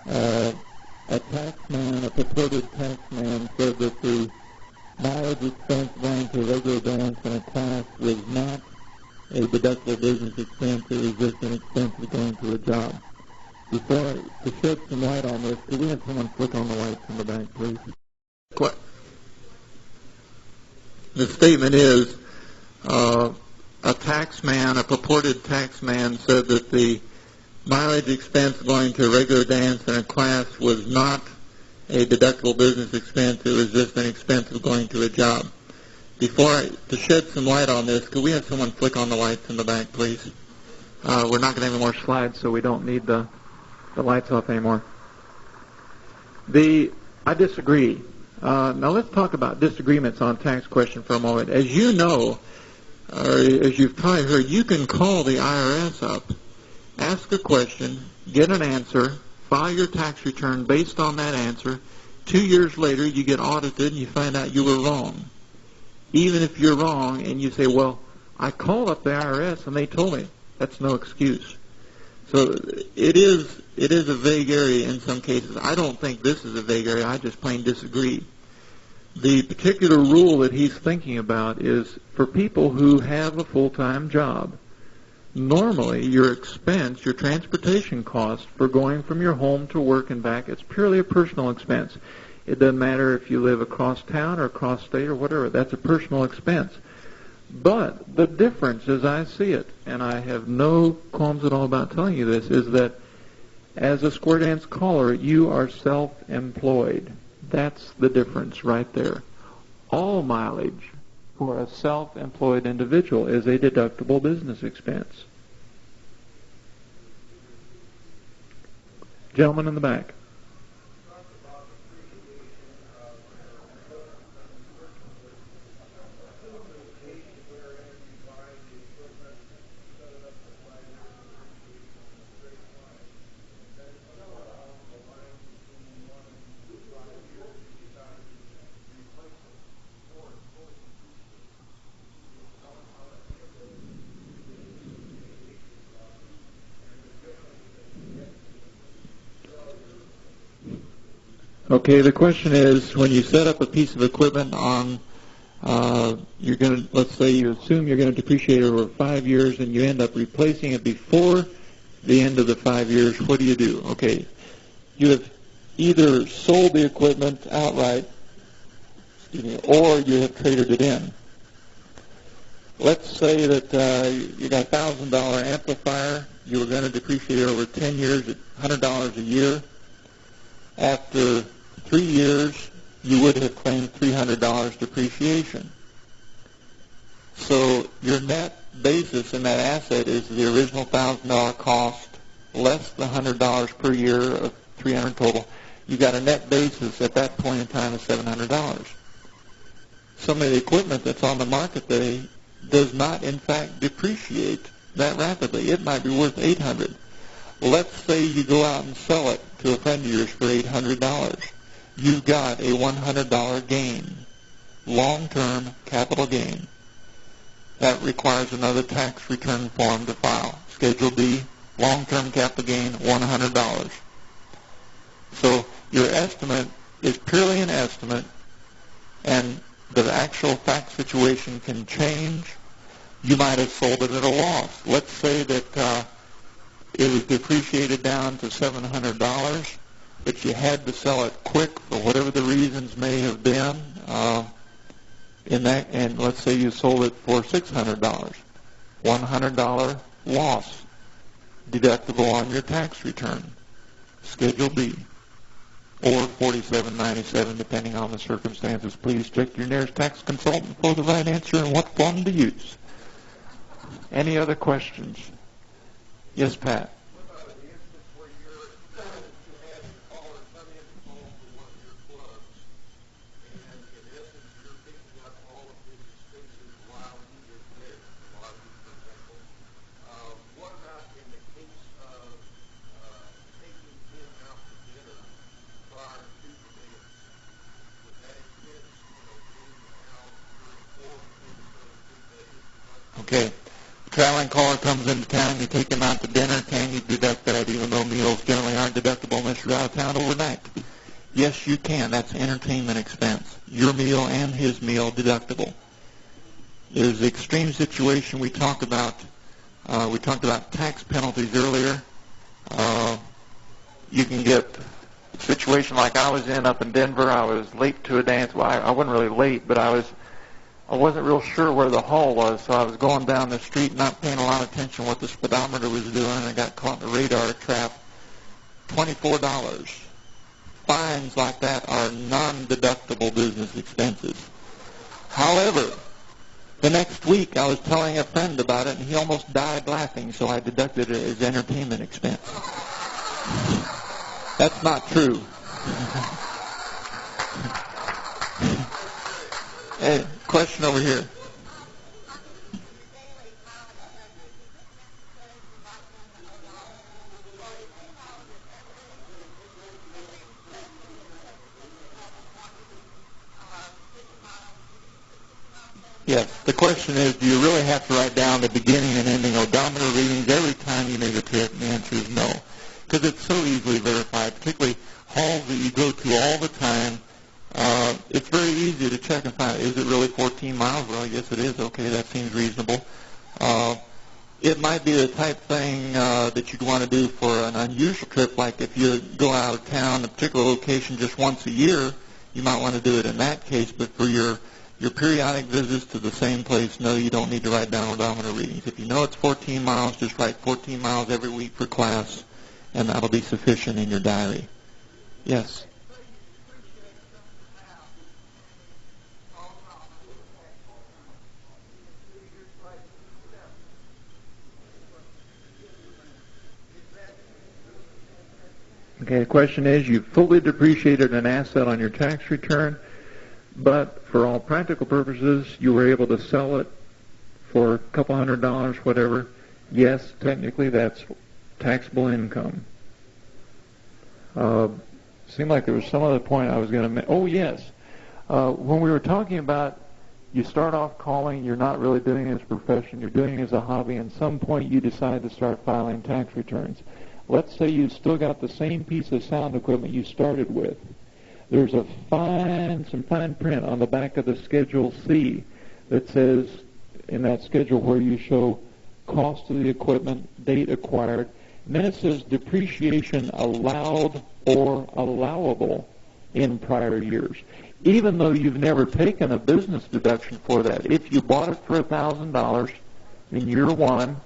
a taxman, a purported taxman, said that the mileage expense going to a regular dance in a class was not a deductible business expense. It was just an expense of going to a job. To shed some light on this, could we have someone click on the lights in the back, please? The statement is, a taxman, a purported taxman, said that the mileage expense going to a regular dance in a class was not a deductible business expense. It was just an expense of going to a job. To shed some light on this, could we have someone flick on the lights in the back, please? We're not going to have any more slides, so we don't need the lights off anymore. I disagree. Now let's talk about disagreements on tax question for a moment. As you know, or as you've probably heard, you can call the IRS up, ask a question, get an answer, file your tax return based on that answer. 2 years later, you get audited and you find out you were wrong. Even if you're wrong and you say, well, I called up the IRS and they told me, that's no excuse. So it is a vague area in some cases. I don't think this is a vague area. I just plain disagree. The particular rule that he's thinking about is for people who have a full-time job. Normally, your expense, your transportation cost for going from your home to work and back, it's purely a personal expense. It doesn't matter if you live across town or across state or whatever. That's a personal expense. But the difference, as I see it, and I have no qualms at all about telling you this, is that as a square dance caller, you are self-employed. That's the difference right there. All mileage for a self-employed individual is a deductible business expense. Gentleman in the back. Okay, the question is, when you set up a piece of equipment on, let's say you assume you're going to depreciate it over 5 years and you end up replacing it before the end of the 5 years, what do? Okay, you have either sold the equipment outright, or you have traded it in. Let's say that you got a $1,000 amplifier. You were going to depreciate it over 10 years at $100 a year. After 3 years, you would have claimed $300 depreciation. So your net basis in that asset is the original $1,000 cost less the $100 per year of $300 total. You got a net basis at that point in time of $700. Some of the equipment that's on the market today does not, in fact, depreciate that rapidly. It might be worth $800. Let's say you go out and sell it to a friend of yours for $800. You've got a $100 gain, long-term capital gain. That requires another tax return form to file. Schedule D, long-term capital gain, $100. So your estimate is purely an estimate, and the actual fact situation can change. You might have sold it at a loss. Let's say that it was depreciated down to $700, but you had to sell it quick for whatever the reasons may have been. And let's say you sold it for $600, $100 loss deductible on your tax return, Schedule B, or $47.97 depending on the circumstances. Please check your nearest tax consultant for the right answer and what form to use. Any other questions? Yes, Pat. What about the instance where you had a caller come in and call for one of your clubs, and in essence you're picking up all of his expenses while he is there, lodging, for example. What about in the case of taking him out to dinner prior to the dance? Would that expense, being out during 4 weeks instead of 3 days? Okay. Traveling caller comes into town, you take him out to dinner, can you deduct that, even though meals generally aren't deductible unless you're out of town overnight? Yes, you can. That's entertainment expense. Your meal and his meal deductible. There's the extreme situation we talked about. We talked about tax penalties earlier. You can get a situation like I was in up in Denver. I was late to a dance. Well, I wasn't really late, but I wasn't real sure where the hall was, so I was going down the street not paying a lot of attention to what the speedometer was doing, and I got caught in a radar trap. $24. Fines like that are non-deductible business expenses. However, the next week I was telling a friend about it, and he almost died laughing, so I deducted it as entertainment expense. That's not true. Hey, question over here. Yes, the question is, do you really have to write down the beginning and ending odometer readings every time you make a trip? And the answer is no, because it's so easily verified, particularly halls that you go to all the time. It's very easy to check and find, is it really 14 miles? Well, yes, it is. Okay, that seems reasonable. It might be the type thing that you'd want to do for an unusual trip, like if you go out of town, a particular location just once a year, you might want to do it in that case, but for your periodic visits to the same place, no, you don't need to write down odometer readings. If you know it's 14 miles, just write 14 miles every week for class, and that'll be sufficient in your diary. Yes? Okay, the question is, you fully depreciated an asset on your tax return, but for all practical purposes, you were able to sell it for a couple $100, whatever. Yes, technically that's taxable income. Seemed like there was some other point I was going to make. Oh, yes. When we were talking about you start off calling, you're not really doing it as a profession, you're doing it as a hobby, and at some point you decide to start filing tax returns. Let's say you've still got the same piece of sound equipment you started with. There's some fine print on the back of the Schedule C that says, in that schedule where you show cost of the equipment, date acquired, and then it says depreciation allowed or allowable in prior years. Even though you've never taken a business deduction for that, if you bought it for $1,000 in year one,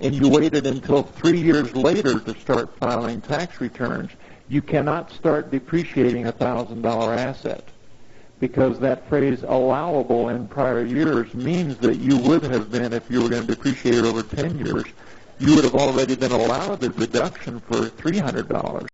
and you waited until 3 years later to start filing tax returns, you cannot start depreciating a $1,000 asset, because that phrase allowable in prior years means that you would have been, if you were going to depreciate it over 10 years, you would have already been allowed a deduction for $300.